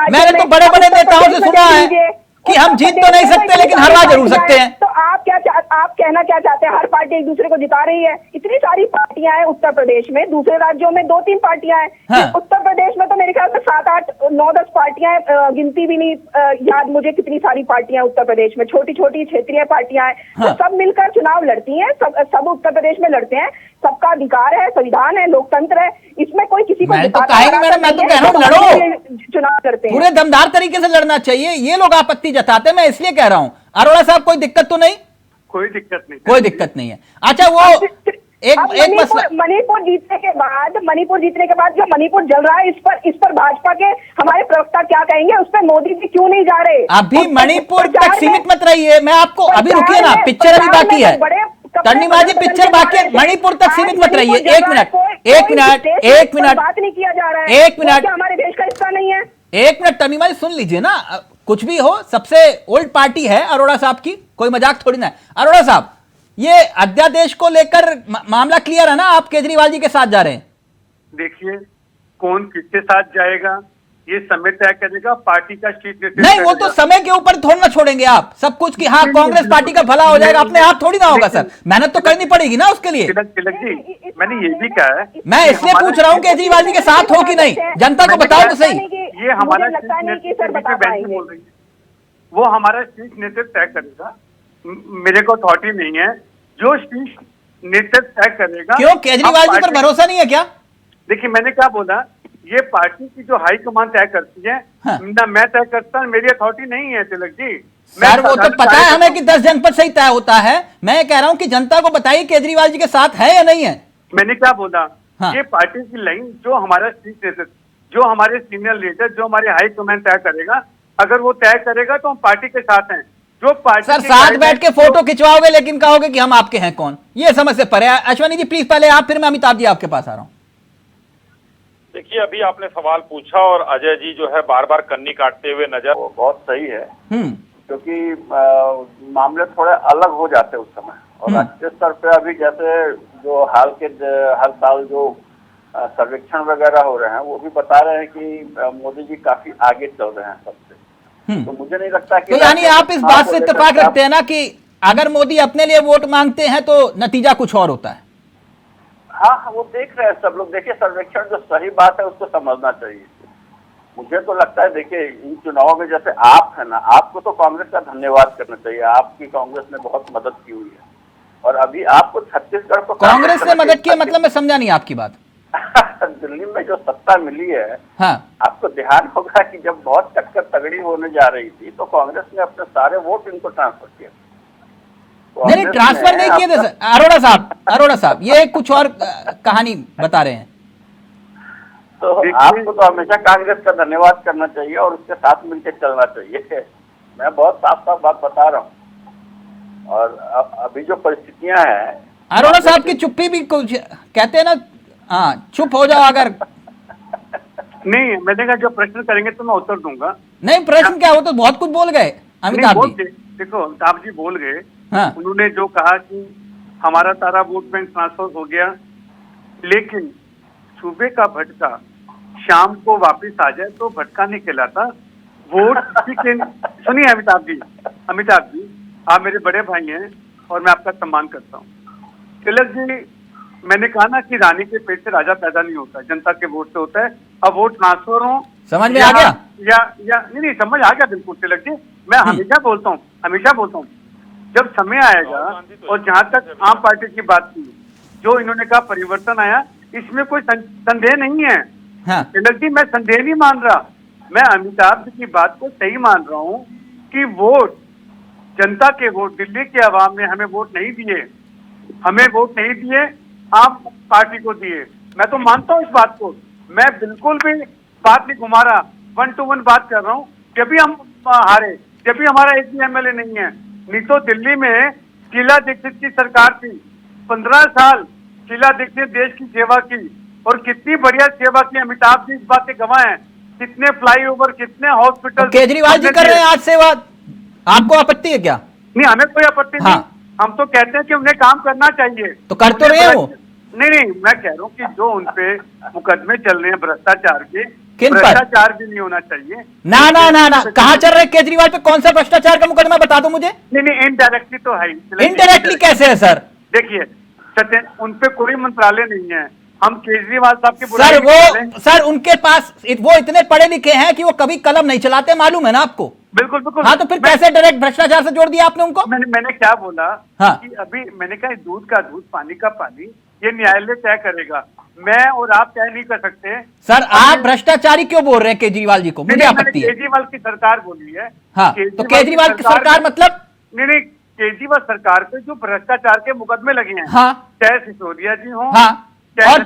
मैंने तो बड़े बड़े नेताओं से सुना है कि हम जीत तो नहीं सकते, लेकिन हरा जरूर सकते हैं। तो आप कहना क्या चाहते हैं? हर पार्टी एक दूसरे को जिता रही है। इतनी सारी पार्टियां हैं उत्तर प्रदेश में, दूसरे राज्यों में 2-3 पार्टियां हैं। हाँ। उत्तर प्रदेश में तो मेरे ख्याल से 7-8 9-10 पार्टियां हैं, गिनती भी नहीं याद मुझे कितनी सारी पार्टियां उत्तर प्रदेश में, छोटी छोटी क्षेत्रीय पार्टियां हैं। हाँ। तो सब मिलकर चुनाव लड़ती हैं, सब उत्तर प्रदेश में लड़ते हैं। सबका अधिकार है, संविधान है, लोकतंत्र है, इसमें कोई किसी को मैं तो जिताता कहेंगे मैडम, मैं तो कह रहा हूं लड़ो, चुनाव लड़ते हैं। पूरे दमदार तरीके से लड़ना चाहिए। ये लोग आपत्ति जताते हैं, मैं इसलिए कह रहा हूं। अरोड़ा साहब, कोई दिक्कत तो नहीं? कोई दिक्कत नहीं, कोई दिक्कत नहीं है। अच्छा, वो एक मसला, मणिपुर जीतने के बाद जो मणिपुर जल रहा है, इस पर भाजपा के हमारे प्रवक्ता क्या कहेंगे? उस पर मोदी जी क्यों नहीं जा रहे? अभी मणिपुर तक सीमित मत रहिए, मैं आपको अभी रुकिए ना, पिक्चर अभी बाकी है। तन्नीमा जी, पिक्चर बाकी है, मणिपुर तक सीमित मत रहिए। एक मिनट, बात नहीं किया जा रहा है, एक मिनट, हमारे देश का हिस्सा नहीं है। एक मिनट तन्नीमा जी, सुन लीजिए ना। कुछ भी हो, सबसे ओल्ड पार्टी है अरोड़ा साहब की, कोई मजाक थोड़ी ना है। अरोड़ा साहब, ये अध्यादेश को लेकर मामला क्लियर है ना? आप केजरीवाल जी के साथ जा रहे हैं। देखिए, कौन किसके साथ जाएगा ये समय तय करेगा, पार्टी का शीर्ष नेतृत्व नहीं, वो तो समय के ऊपर थोड़ा ना छोड़ेंगे आप सब कुछ, कि हाँ कांग्रेस पार्टी का भला हो जाएगा अपने आप, थोड़ी ना होगा सर। मेहनत तो करनी पड़ेगी ना उसके लिए। तिलक जी, मैंने ये भी कहा है, मैं इसलिए पूछ रहा हूँ केजरीवाल जी के साथ हो कि नहीं, जनता को बताओ तो सही। ये हमारा वो हमारा शीर्ष नेतृत्व तय करेगा, मेरे को अथॉरिटी नहीं है। जो शीर्ष नेतृत्व तय करेगा। क्यों, केजरीवाल जी पर भरोसा नहीं है क्या? देखिए, मैंने क्या बोला, ये पार्टी की जो हाई कमान तय करती है, हाँ। ना मैं तय करता हूं, मेरी अथॉरिटी नहीं है तिलक जी। सर, वो तो पता है हमें कि 10 जनपद से ही तय होता है। मैं कह रहा हूं कि जनता को बताइए केजरीवाल जी के साथ है या नहीं है। मैंने क्या बोला, हाँ। ये पार्टी की लाइन, जो हमारा शीर्ष नेतृत्व, जो हमारे सीनियर लीडर, जो हमारे हाई कमान तय करेगा, अगर वो तय करेगा तो हम पार्टी के साथ हैं। जो पार्टी सर, साथ बैठ के फोटो खिंचवाओगे, लेकिन कहोगे कि हम आपके हैं कौन? ये समझ से परे है। अश्वनी जी प्लीज पहले आप, फिर मैं अमिताभ जी आपके पास आ रहा हूं। देखिए, अभी आपने सवाल पूछा और अजय जी जो है बार बार कन्नी काटते हुए नजर, वो बहुत सही है, हम्म, क्योंकि मामले थोड़े अलग हो जाते उस समय। और अच्छे स्तर पे अभी जैसे जो हर साल जो सर्वेक्षण वगैरह हो रहे हैं, वो भी बता रहे हैं कि मोदी जी काफी आगे चल रहे हैं सबसे। तो मुझे नहीं लगता कि, तो यानी आप इस बात से इत्तेफाक रखते हैं ना कि अगर मोदी अपने लिए वोट मांगते हैं तो नतीजा कुछ और होता है? हाँ, वो देख रहे हैं सब लोग। देखिए, सर्वेक्षण जो सही बात है उसको समझना चाहिए। मुझे तो लगता है, देखिए, इन चुनावों में जैसे आप है ना, आपको तो कांग्रेस का धन्यवाद करना चाहिए। आपकी कांग्रेस ने बहुत मदद की हुई है, और अभी आपको छत्तीसगढ़ को कांग्रेस ने मदद की, मतलब मैं समझा नहीं आपकी बात। दिल्ली में जो सत्ता मिली है, हाँ, आपको ध्यान होगा कि जब बहुत टक्कर तगड़ी होने जा रही थी, तो कांग्रेस ने अपने सारे वोट इनको ट्रांसफर किया। नहीं, ट्रांसफर नहीं किए थे सर। अरोड़ा साहब ये कुछ और कहानी बता रहे हैं। तो आपको तो हमेशा कांग्रेस का धन्यवाद करना चाहिए और उसके साथ मिलकर चलना चाहिए। मैं बहुत साफ साफ बात बता रहा हूँ। और अभी जो परिस्थितियां हैं, अरोड़ा साहब की चुप्पी भी कुछ कहते हैं ना, हाँ, चुप हो जाओ अगर। नहीं, मैंने कहा जो प्रश्न करेंगे तो मैं उत्तर दूंगा। नहीं, प्रश्न क्या, हो तो बहुत कुछ बोल गए अमिताभ जी। देखो, अमिताभ जी बोल गए। हाँ। उन्होंने जो कहा कि हमारा सारा वोट बैंक ट्रांसफर हो गया, लेकिन सूबे का भटका शाम को वापस आ जाए तो भटका नहीं कहलाता। वोट सुनिए अमिताभ जी, आप मेरे बड़े भाई हैं और मैं आपका सम्मान करता हूँ। तिलक जी, मैंने कहा ना कि रानी के पेट से राजा पैदा नहीं होता, जनता के वोट से होता है। अब वोट ट्रांसफर हो, समझ में आ गया या नहीं, समझ आ गया बिल्कुल तिलक जी। मैं हमेशा बोलता हूँ जब समय आएगा, और जहां तक आम पार्टी की बात की, जो इन्होंने कहा परिवर्तन आया, इसमें कोई संदेह नहीं है। हाँ। जी मैं संदेह नहीं मान रहा, मैं अमिताभ जी की बात को सही मान रहा हूँ कि वोट, जनता के वोट, दिल्ली के आवाम ने हमें वोट नहीं दिए, हमें वोट नहीं दिए, आम पार्टी को दिए। मैं तो मानता हूँ इस बात को, मैं बिल्कुल भी बात नहीं घुमा रहा, 1 to 1 बात कर रहा हूँ। जब भी हम हारे, जब भी हमारा एक भी एमएलए नहीं है, नहीं तो दिल्ली में शीला दीक्षित की सरकार थी, 15 साल शीला दीक्षित देश की सेवा की, और कितनी बढ़िया सेवा की अमिताभ जी इस बात के गवाह हैं। कितने फ्लाईओवर, कितने हॉस्पिटल केजरीवाल जी कर रहे हैं आज सेवा, आपको आपत्ति है क्या? नहीं, हमें कोई आपत्ति नहीं, हम तो कहते हैं कि उन्हें काम करना चाहिए। तो कर तो रहे हो? नहीं, मैं कह रहा हूँ कि जो उनपे मुकदमे चल रहे हैं भ्रष्टाचार के, किन पर? भ्रष्टाचार भी नहीं होना चाहिए। ना ना ना ना, कहाँ चल रहे हैं केजरीवाल पे? कौन सा भ्रष्टाचार का मुकदमा बता दो मुझे। नहीं, इनडायरेक्टली तो है। इनडायरेक्टली कैसे है सर? देखिए सत्येंद्र, उनपे कोई मंत्रालय नहीं है, हम केजरीवाल साहब के सर उनके पास वो इतने पढ़े लिखे हैं कि वो कभी कलम नहीं चलाते, मालूम है ना आपको? बिल्कुल बिल्कुल। हाँ, तो फिर कैसे डायरेक्ट भ्रष्टाचार से जोड़ दिया आपने उनको? मैंने क्या बोला? हाँ। कि अभी मैंने कहा दूध का दूध, पानी का पानी, ये न्यायालय तय करेगा, मैं और आप तय नहीं कर सकते। सर आप भ्रष्टाचारी क्यों बोल रहे हैं केजरीवाल जी को? मुझे आपत्ति है। केजरीवाल की सरकार बोली है। हाँ, तो केजरीवाल की सरकार मतलब? नहीं, केजरीवाल सरकार पे जो भ्रष्टाचार के मुकदमे लगे हैं, हाँ, चाहे सिसोदिया जी हो, हाँ, और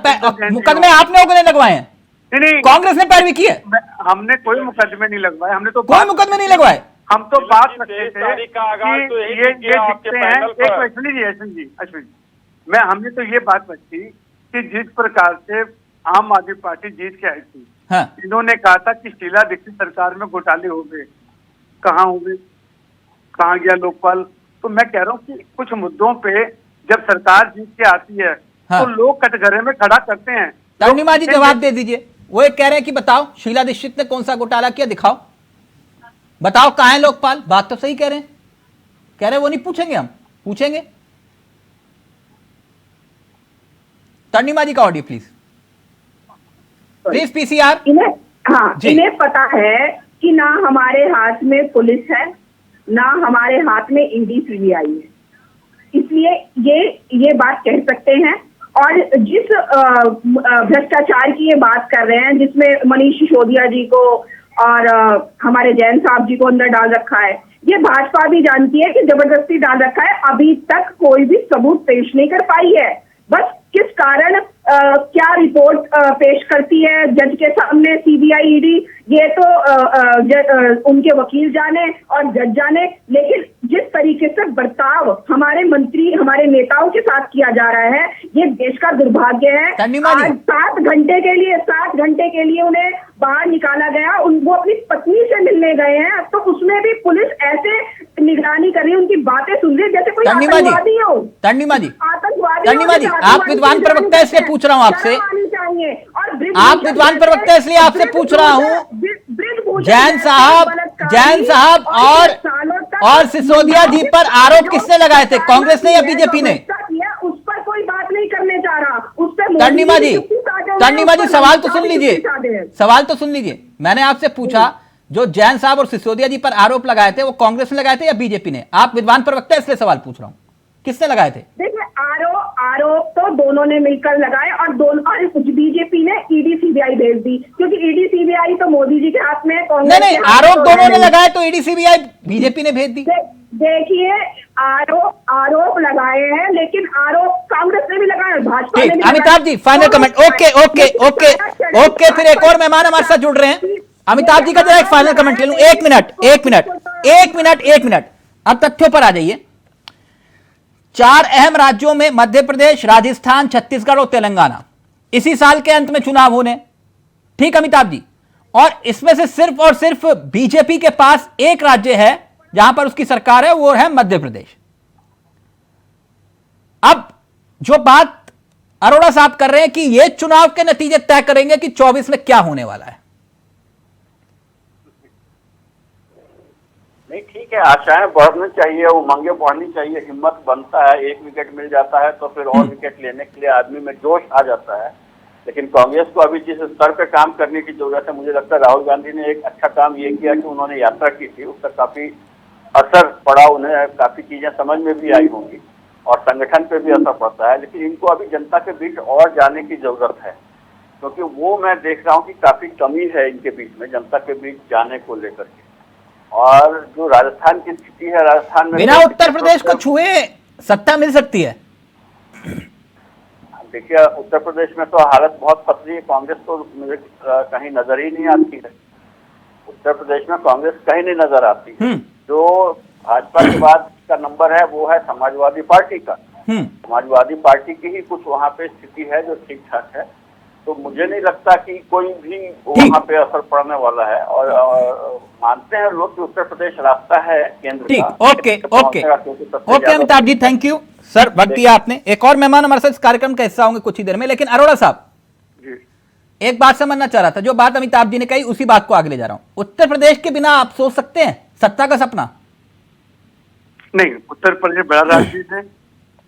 मुकदमे आपने लोगों ने लगवाए हैं? नहीं, कांग्रेस ने पैरवी की है। हमने कोई मुकदमे नहीं लगवाए, हमने तो कोई मुकदमे नहीं लगवाए। हम तो बात करते थे कि ये दिखते हैं। एक अश्विनी जी, हमने तो ये बात रखी कि जिस प्रकार से आम आदमी पार्टी जीत के आई थी, हाँ। इन्होंने कहा था कि शीला दीक्षित सरकार में घोटाले हो गए, कहाँ हो गए, कहाँ गया लोकपाल? तो मैं कह रहा हूँ कि कुछ मुद्दों पे जब सरकार जीत के आती है, हाँ, तो लोग कटघरे में खड़ा करते हैं। तरणीमा जी जवाब दे दीजिए। वो एक कह रहे हैं कि बताओ शीला दीक्षित ने कौन सा घोटाला किया, दिखाओ, बताओ कहाँ है लोकपाल। बात तो सही कह रहे हैं, कह रहे वो नहीं पूछेंगे, हम पूछेंगे। तरणीमा जी का ऑडियो प्लीज पीसीआर। इन्हें पता है कि ना हमारे हाथ में पुलिस है, ना हमारे हाथ में ईडी सीबीआई है, इसलिए ये बात कह सकते हैं। और जिस भ्रष्टाचार की ये बात कर रहे हैं, जिसमें मनीष सिसोदिया जी को और हमारे जैन साहब जी को अंदर डाल रखा है, ये भाजपा भी जानती है कि जबरदस्ती डाल रखा है। अभी तक कोई भी सबूत पेश नहीं कर पाई है, बस किस कारण क्या रिपोर्ट पेश करती है जज के सामने सीबीआई ईडी, ये तो उनके वकील जाने और जज जाने। लेकिन जिस तरीके से बर्ताव हमारे मंत्री, हमारे नेताओं के साथ किया जा रहा है, ये देश का दुर्भाग्य है। आज 7 घंटे के लिए उन्हें बाहर निकाला गया, वो अपनी पत्नी से मिलने गए हैं, तो उसमें भी पुलिस ऐसे निगरानी कर रही है, उनकी बातें सुन रही है जैसे कोई आतंकवादी हो। तरणीमा जी, आतंकवादी, आप विद्वान प्रवक्ता है इसलिए पूछ रहा हूँ आपसे, आप विद्वान प्रवक्ता है इसलिए आपसे पूछ रहा हूँ। जैन साहब और सिसोदिया जी पर आरोप किसने लगाए थे, कांग्रेस ने या बीजेपी ने? उस पर कोई बात नहीं करने जा रहा, उस पर। तरणीमा जी सवाल तो सुन लीजिए, मैंने आपसे पूछा जो जैन साहब और सिसोदिया जी पर आरोप लगाए थे वो कांग्रेस ने लगाए थे या बीजेपी ने? आप विद्वान प्रवक्ता है इसलिए सवाल पूछ रहा हूँ, किसने लगाए थे? देखिए, आरोप तो दोनों ने मिलकर लगाए, और बीजेपी ने ईडी सीबीआई भेज दी, क्योंकि ईडी सीबीआई तो मोदी जी के हाथ में है। नहीं, आरोप दोनों ने लगाए तो ईडी सीबीआई बीजेपी ने भेज दी। देखिए, आरोप लगाए हैं, लेकिन आरोप कांग्रेस ने भी लगाए, भाजपा ने भी। Amitabh ji final comment. Okay, फिर एक और मेहमान हमारे साथ जुड़ रहे हैं। अमिताभ जी का जरा एक फाइनल कमेंट ले लूं। एक मिनट, अब तथ्यों पर आ जाइए। 4 अहम राज्यों में मध्य प्रदेश, राजस्थान, छत्तीसगढ़ और तेलंगाना इसी साल के अंत में चुनाव होने, ठीक अमिताभ जी? और इसमें से सिर्फ और सिर्फ बीजेपी के पास एक राज्य है जहां पर उसकी सरकार है, वो है मध्य प्रदेश। अब जो बात अरोड़ा साहब कर रहे हैं कि ये चुनाव के नतीजे तय करेंगे कि 24 में क्या होने वाला है। नहीं, ठीक है, आशाएं बढ़नी चाहिए, उमंगे बढ़नी चाहिए, हिम्मत बनता है, 1 विकेट मिल जाता है तो फिर और विकेट लेने के लिए आदमी में जोश आ जाता है। लेकिन कांग्रेस को अभी जिस स्तर पे काम करने की जरूरत है, मुझे लगता है राहुल गांधी ने एक अच्छा काम ये किया कि उन्होंने यात्रा की थी, उसका काफी असर पड़ा, उन्हें काफी चीजें समझ में भी आई होंगी और संगठन पे भी असर पड़ता है, लेकिन इनको अभी जनता के बीच और जाने की जरूरत है, क्योंकि वो मैं देख रहा हूँ कि काफी कमी है इनके बीच में, जनता के बीच जाने को लेकर के। और जो राजस्थान की स्थिति है, राजस्थान में बिना उत्तर प्रदेश को छुए सत्ता मिल सकती है? देखिए, उत्तर प्रदेश में तो हालत बहुत पतली है, कांग्रेस तो मुझे कहीं नजर ही नहीं आती है। उत्तर प्रदेश में कांग्रेस कहीं नहीं नजर आती है। जो भाजपा के बाद का नंबर है वो है समाजवादी पार्टी का। समाजवादी पार्टी की ही कुछ वहाँ पे स्थिति है जो ठीक ठाक है, तो मुझे नहीं लगता कि कोई भी वहाँ पे असर पड़ने वाला है। और मानते हैं लोग कि उत्तर प्रदेश रास्ता है केंद्र का। Okay Amitabh ji, thank you sir, वक्त दिया आपने। एक और मेहमान हमारे साथ इस कार्यक्रम का हिस्सा होंगे कुछ ही देर में, लेकिन अरोड़ा साहब एक बात समझना चाह रहा था, जो बात अमिताभ जी ने कही उसी बात को आगे ले जा रहा हूं। उत्तर प्रदेश के बिना आप सोच सकते हैं सत्ता का सपना? नहीं, उत्तर प्रदेश बड़ा राज्य है,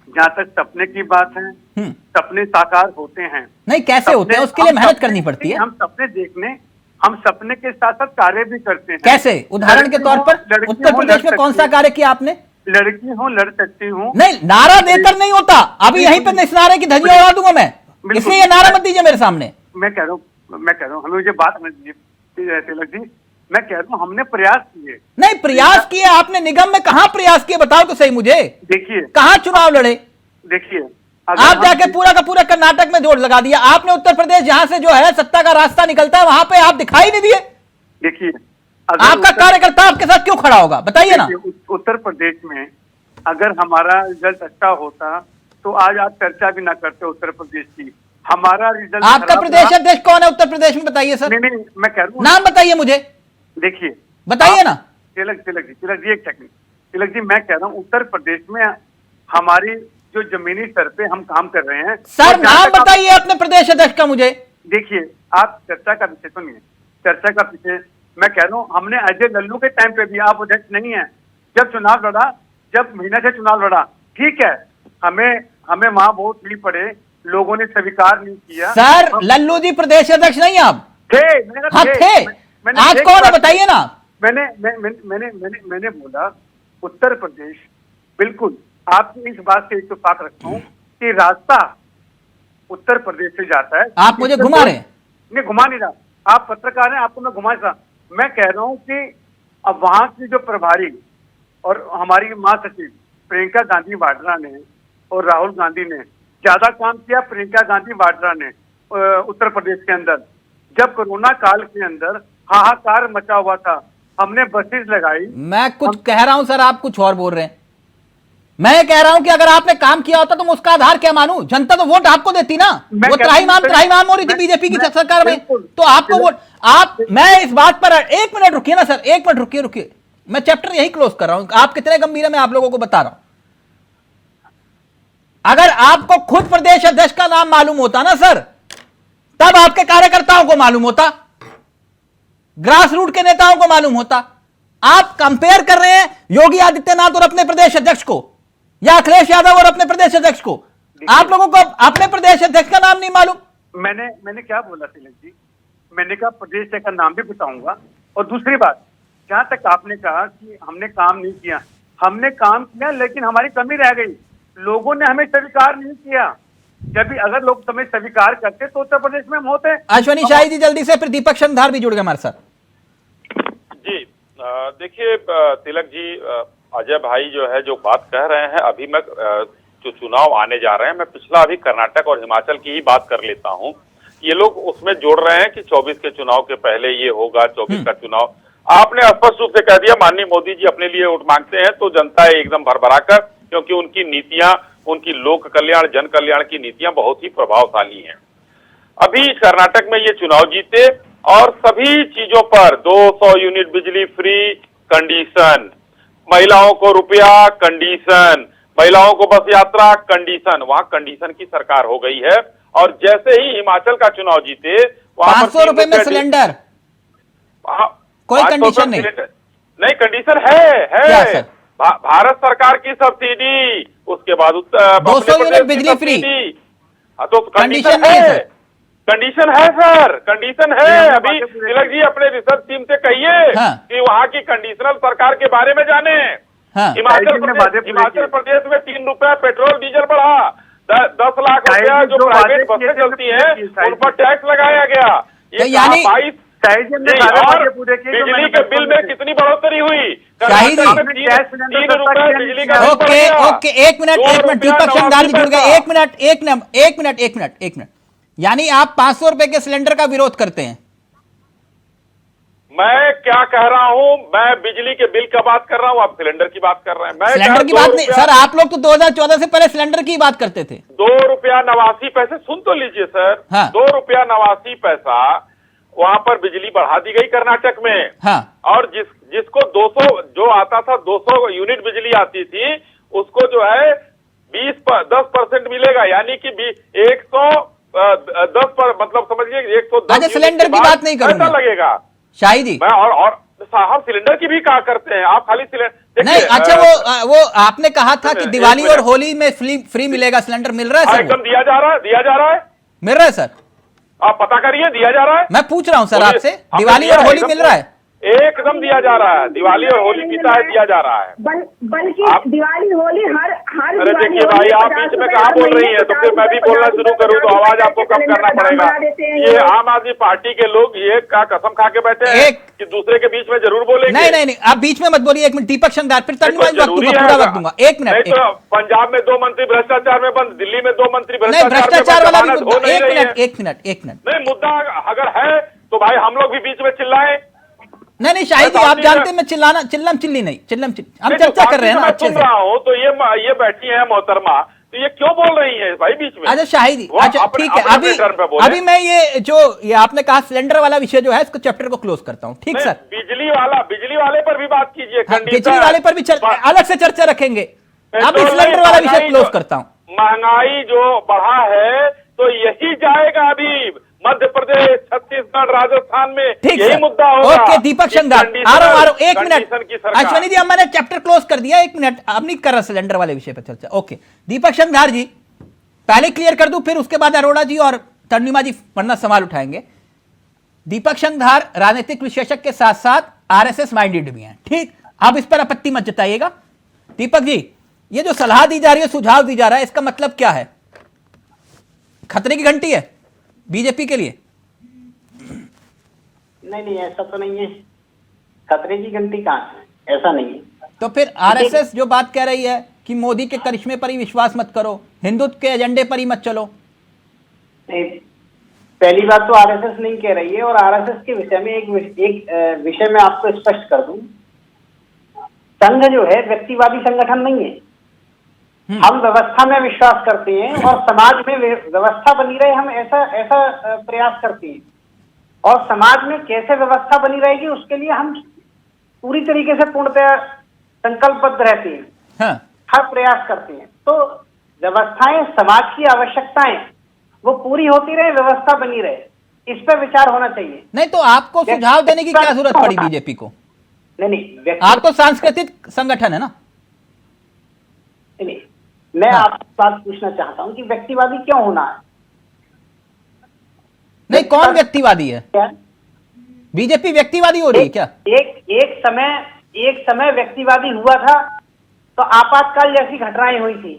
जहाँ तक सपने की बात है सपने साकार होते हैं। नहीं, कैसे होते हैं उसके लिए मेहनत करनी पड़ती है। हम सपने के साथ साथ कार्य भी करते हैं। कैसे? उदाहरण के तौर पर उत्तर प्रदेश में कौन सा कार्य किया आपने? लड़की हूँ, लड़ सकती हूँ। नहीं, नारा देकर नहीं होता। अभी यहीं पर इस नारे की धज्जियां उड़ा दूंगा मैं, इसलिए ये नारा मत दीजिए मेरे सामने। मैं कह रहा हूँ हमें मुझे बात तिलक जी, मैं कह रहा हूँ हमने प्रयास किए। नहीं, प्रयास किए आपने, निगम में कहाँ प्रयास किए बताओ तो सही मुझे। देखिए कहाँ चुनाव लड़े? देखिए, आप जाके पूरा का पूरा कर्नाटक में जोड़ लगा दिया आपने। उत्तर प्रदेश जहां से जो है सत्ता का रास्ता निकलता है वहां पे आप दिखाई नहीं दिए। देखिए, आपका कार्यकर्ता आपके साथ क्यों खड़ा होगा बताइए ना। उत्तर प्रदेश में अगर हमारा रिजल्ट अच्छा होता तो आज आप चर्चा भी ना करते उत्तर प्रदेश की। हमारा रिजल्ट, आपका प्रदेश अध्यक्ष कौन है उत्तर प्रदेश में बताइए सर? नहीं, मैं कह रहा हूँ नाम बताइए मुझे। देखिए, बताइए ना। तिलक जी एक सेकंड। तिलक जी, मैं कह रहा हूँ उत्तर प्रदेश में हमारी जो जमीनी स्तर पे हम काम कर रहे हैं। सर नाम बताइए अपने प्रदेश अध्यक्ष का मुझे। देखिए, आप चर्चा का विषय सुनिए, चर्चा का विषय मैं कह रहा हूँ हमने अजय लल्लू के टाइम पे भी, आप अध्यक्ष नहीं है, जब चुनाव लड़ा, जब महीना से चुनाव लड़ा, ठीक है, हमें वहां वोट नहीं पड़े, लोगों ने स्वीकार नहीं किया। सर लल्लू जी प्रदेश अध्यक्ष नहीं आप थे? हाँ थे। आज कौन है बताइए ना। मैंने बोला उत्तर प्रदेश, बिल्कुल आपकी इस बात से इत्तेफाक रखता हूँ कि रास्ता उत्तर प्रदेश से जाता है। आप मुझे घुमा रहे हैं? नहीं, घुमा नहीं रहा, आप पत्रकार हैं, आपको मैं घुमा रहा। मैं कह रहा हूँ कि अब वहां की जो प्रभारी और हमारी महासचिव प्रियंका गांधी वाड्रा ने और राहुल गांधी ने ज्यादा काम किया। प्रियंका गांधी वाड्रा ने उत्तर प्रदेश के अंदर जब कोरोना काल के अंदर हाहाकार मचा हुआ था, हमने बसेस लगाई। मैं कुछ कह रहा हूं सर, आप कुछ और बोल रहे हैं। मैं कह रहा हूं कि अगर आपने काम किया होता तो मैं उसका आधार क्या मानूं? जनता तो वोट आपको देती ना। वो त्राहिमाम हो रही थी बीजेपी की सरकार में, तो आपको वोट मैं इस बात पर एक मिनट रुकिए ना सर, एक मिनट रुकिए। मैं चैप्टर यही क्लोज कर रहा हूं। आप कितने गंभीर है मैं आप लोगों को बता रहा हूं। अगर आपको खुद प्रदेश अध्यक्ष का नाम मालूम होता ना सर, तब आपके कार्यकर्ताओं को मालूम होता, ग्रास रूट के नेताओं को मालूम होता। आप कंपेयर कर रहे हैं योगी आदित्यनाथ और अपने प्रदेश अध्यक्ष को, या अखिलेश यादव और अपने प्रदेश अध्यक्ष को। आप लोगों को अपने प्रदेश अध्यक्ष का नाम नहीं मालूम? मैंने क्या बोला तिलक जी, मैंने कहा प्रदेश का नाम भी बताऊंगा। और दूसरी बात, जहां तक आपने कहा कि हमने काम नहीं किया, हमने काम किया लेकिन हमारी कमी रह गई, लोगों ने हमें स्वीकार नहीं किया। जब भी अगर लोग हमें स्वीकार करते तो उत्तर प्रदेश में हम होते। अश्वनी शाही जी जल्दी से, फिर दीपक शंधार भी जुड़ गए हमारे साथ जी। देखिए तिलक जी, अजय भाई जो है जो बात कह रहे हैं, अभी मैं जो चुनाव आने जा रहे हैं, मैं पिछला अभी कर्नाटक और हिमाचल की ही बात कर लेता हूं। ये लोग उसमें जोड़ रहे हैं कि 24 के चुनाव के पहले ये होगा, 24 का चुनाव। आपने स्पष्ट रूप से कह दिया माननीय मोदी जी अपने लिए वोट मांगते हैं तो जनता है एकदम भरभरा कर, क्योंकि उनकी नीतियां, उनकी लोक कल्याण, जन कल्याण की नीतियां बहुत ही प्रभावशाली हैं। अभी कर्नाटक में ये चुनाव जीते और सभी चीजों पर 200 यूनिट बिजली फ्री कंडीशन, महिलाओं को रुपया कंडीशन, महिलाओं को बस यात्रा कंडीशन, वहां कंडीशन की सरकार हो गई है। और जैसे ही हिमाचल का चुनाव जीते, वहां 500 रुपए में सिलेंडर, कोई कंडीशन नहीं, कंडीशन है भारत सरकार की सब्सिडी, उसके बाद 200 यूनिट बिजली फ्री, तो कंडीशन है। कंडीशन है सर, कंडीशन है। नहीं, अभी तिलक जी अपने रिसर्च टीम से कहिए हाँ। कि वहाँ की कंडीशनल सरकार के बारे में जाने। हाँ। हिमाचल प्रदेश में 3 रुपया पेट्रोल डीजल बढ़ा, 10 लाख रुपया जो प्राइवेट बसें चलती हैं उन पर टैक्स लगाया गया। तो यानी 22 और बिजली के बिल में कितनी बढ़ोतरी हुई? शाहिद जी, 3 रुपए बिजली का बिल बढ़ ओके गया। ओके, एक मिनट 2 दीपक रुपया शंगार जी जुड़ गए। 89 एक मिनट। यानी आप 500 रुपए के सिलेंडर का विरोध करते हैं? मैं क्या कह रहा हूं, मैं बिजली के बिल का बात कर रहा हूं, आप सिलेंडर की बात कर रहे हैं। मैं सिलेंडर की बात नहीं सर, आप लोग तो 2014 से पहले सिलेंडर की बात करते थे। 2 रुपया 89 पैसे, सुन तो लीजिए सर। हाँ। 2 रुपया 89 पैसा वहां पर बिजली बढ़ा दी गई कर्नाटक में। हाँ। और जिसको 200 जो आता था, 200 यूनिट बिजली आती थी, उसको जो है 10% मिलेगा, यानी कि 110 पर, मतलब समझिए 110। अच्छा, सिलेंडर की बात नहीं करूंगा। ऐसा लगेगा शाहिद जी, मैं और साहब सिलेंडर की भी कहा करते हैं, आप खाली सिलेंडर नहीं। अच्छा, वो आपने कहा था कि दिवाली और होली में फ्री मिलेगा सिलेंडर, मिल रहा है सर? एकदम दिया जा रहा है। मिल रहा है सर? आप पता करिए, दिया जा रहा है। मैं पूछ रहा हूं सर आपसे, हमने दिवाली दिया और है, होली एकदम मिल रहा है? एकदम दिया जा रहा है, दिवाली और होली की तहत दिया जा रहा है। बल्कि आप- दिवाली होली हर अरे देखिए भाई, आप बीच में कहाँ बोल रही हैं, तो फिर मैं भी बोलना शुरू करूँ तो आवाज आपको कम करना पड़ेगा। ये आम आदमी पार्टी के लोग ये का कसम खा के बैठे हैं कि दूसरे के बीच में जरूर बोलेंगे। नहीं, आप बीच में मत बोलिए। एक मिनट, दीपक शंगार, फिर नहीं, तो वक्त जरूरी दूंगा, है पूरा ऐसा। वक्त दूंगा। एक नहीं मिनट, तो पंजाब में 2 मंत्री भ्रष्टाचार में बंद, दिल्ली में 2 मंत्री नहीं, भ्रष्टाचार वाला भी जमानत हो मुद्दा। नहीं एक रही है। मिनट। नहीं, मुद्दा अगर है तो भाई हम लोग भी बीच में चिल्लाएं। नहीं शाहिद जी, आप जानते हैं मैं चिल्लम चिल्ली नहीं, हम चर्चा कर रहे हैं ना मैं अच्छे सुन से। रहा हूँ तो ये बैठी है मोहतरमा, तो ये क्यों बोल रही है भाई बीच में? अच्छा शाहिद जी, वो अच्छा ठीक है। अपने टर्न पे बोले। अभी मैं ये आपने कहा सिलेंडर वाला विषय जो है, इसको चैप्टर को क्लोज करता हूँ। ठीक सर, बिजली वाले पर भी बात कीजिए। हाँ, बिजली वाले पर भी अलग से चर्चा रखेंगे। अभी सिलेंडर वाला विषय क्लोज करता हूँ। महंगाई जो बढ़ा है तो यही जाएगा अभी मध्य प्रदेश, छत्तीसगढ़, राजस्थान में, ठीक यही सर, मुद्दा होगा। ओके दीपक शंगार, आ रहा हूं। एक मिनट सरकार। अश्वनी जी, अब मैंने चैप्टर क्लोज कर दिया। एक मिनट, अब नहीं कर रहा सिलेंडर वाले विषय पर चर्चा। ओके दीपक शंगार जी, पहले क्लियर कर दूं, फिर उसके बाद अरोड़ा जी और तन्निमा जी वरना सवाल उठाएंगे। दीपक शंगार राजनीतिक विश्लेषक के साथ साथ आरएसएस माइंडेड भी हैं। ठीक, अब इस पर आपत्ति मत जताइएगा। दीपक जी, ये जो सलाह दी जा रही है, सुझाव दी जा रहा है, इसका मतलब क्या है? खतरे की घंटी है बीजेपी के लिए? नहीं, ऐसा तो नहीं है। खतरे की घंटी कहाँ है, ऐसा नहीं है। तो फिर आरएसएस जो बात कह रही है कि मोदी के करिश्मे पर ही विश्वास मत करो, हिंदुत्व के एजेंडे पर ही मत चलो। नहीं, पहली बात तो आरएसएस नहीं कह रही है। और आरएसएस के विषय में एक विषय में आपको स्पष्ट कर दूं, संघ जो है व्यक्तिवादी संगठन नहीं है। हम व्यवस्था में विश्वास करते हैं और समाज में व्यवस्था बनी रहे, हम ऐसा प्रयास करते हैं। और समाज में कैसे व्यवस्था बनी रहेगी उसके लिए हम पूरी तरीके से पूर्णतः संकल्पबद्ध रहते हैं। हाँ। हर प्रयास करते हैं। तो व्यवस्थाएं, समाज की आवश्यकताएं वो पूरी होती रहे, व्यवस्था बनी रहे, इस पर विचार होना चाहिए। नहीं तो आपको सुझाव देने की क्या जरूरत पड़ी बीजेपी को? नहीं, आप तो सांस्कृतिक संगठन है ना? नहीं, मैं आपसे बात पूछना चाहता हूं कि व्यक्तिवादी क्यों होना है? नहीं, कौन व्यक्तिवादी है? क्या बीजेपी व्यक्तिवादी हो रही है क्या? एक समय व्यक्तिवादी हुआ था तो आपातकाल जैसी घटनाएं हुई थी।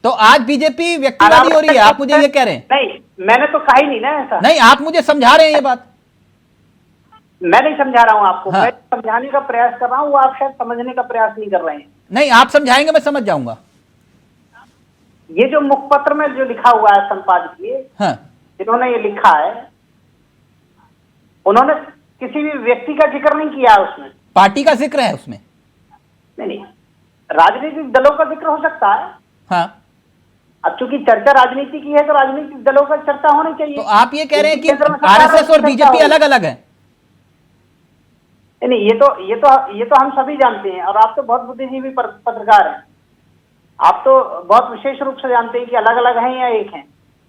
तो आज बीजेपी व्यक्तिवादी हो रही है, आप मुझे ये कह रहे हैं? नहीं, मैंने तो कहा ही नहीं ना ऐसा। नहीं, आप मुझे समझा रहे हैं ये बात। मैं नहीं समझा रहा हूं आपको। हाँ। मैं समझाने का प्रयास कर रहा हूं, वो आप शायद समझने का प्रयास नहीं कर रहे हैं। नहीं, आप समझाएंगे, मैं समझ जाऊंगा। ये जो मुखपत्र में जो लिखा हुआ है संपादकीय, हाँ। जिन्होंने ये लिखा है, उन्होंने किसी भी व्यक्ति का जिक्र नहीं किया है उसमें। पार्टी का जिक्र है उसमें? नहीं, राजनीतिक दलों का जिक्र हो सकता है। हाँ। अब चूंकि चर्चा राजनीति की है तो राजनीतिक दलों का चर्चा होनी चाहिए। तो आप ये कह रहे हैं कि केंद्र में सरकार आरएसएस और की बीजेपी चर्चा अलग अलग है? नहीं, ये तो हम सभी जानते हैं। और आप तो बहुत बुद्धिजीवी पत्रकार हैं, आप तो बहुत विशेष रूप से जानते हैं कि अलग अलग हैं या एक हैं।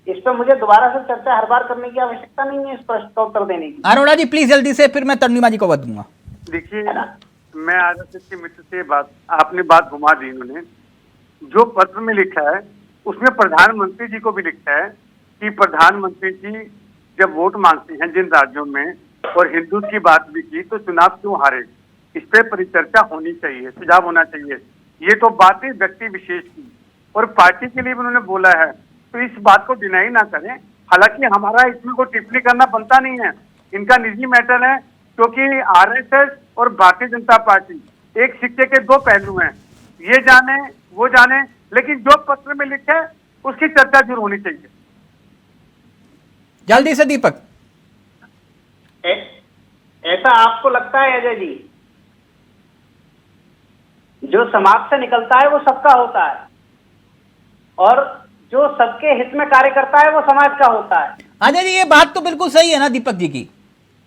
इस पर मुझे दोबारा से चर्चा हर बार करने की आवश्यकता नहीं है, इस प्रश्न का उत्तर देने की। अरोड़ा जी प्लीज जल्दी से, फिर मैं तन्निमा जी को वक्त दूंगा। देखिए, मैं आरएसएस के मित्र से आपने बात घुमा दी। इन्होंने जो पत्र में लिखा है उसमें प्रधानमंत्री जी को भी लिखा है कि प्रधानमंत्री जी जब वोट मांगते हैं जिन राज्यों में, और हिंदुत्व की बात भी की, तो चुनाव क्यों हारे, इस पे परिचर्चा होनी चाहिए, सुझाव होना चाहिए। ये तो बात है व्यक्ति विशेष की, और पार्टी के लिए भी उन्होंने बोला है, तो इस बात को डिनाई ना करें। हालांकि हमारा इसमें कोई टिप्पणी करना बनता नहीं है, इनका निजी मैटर है, क्योंकि आरएसएस और भारतीय जनता पार्टी एक सिक्के के दो पहलू हैं, ये जाने वो जाने, लेकिन जो पत्र में लिखे उसकी चर्चा जरूर होनी चाहिए। जल्दी से दीपक। ऐसा आपको लगता है अजय जी, जो समाज से निकलता है वो सबका होता है, और जो सबके हित में कार्य करता है वो समाज का होता है। अजय जी, ये बात तो बिल्कुल सही है ना दीपक जी की।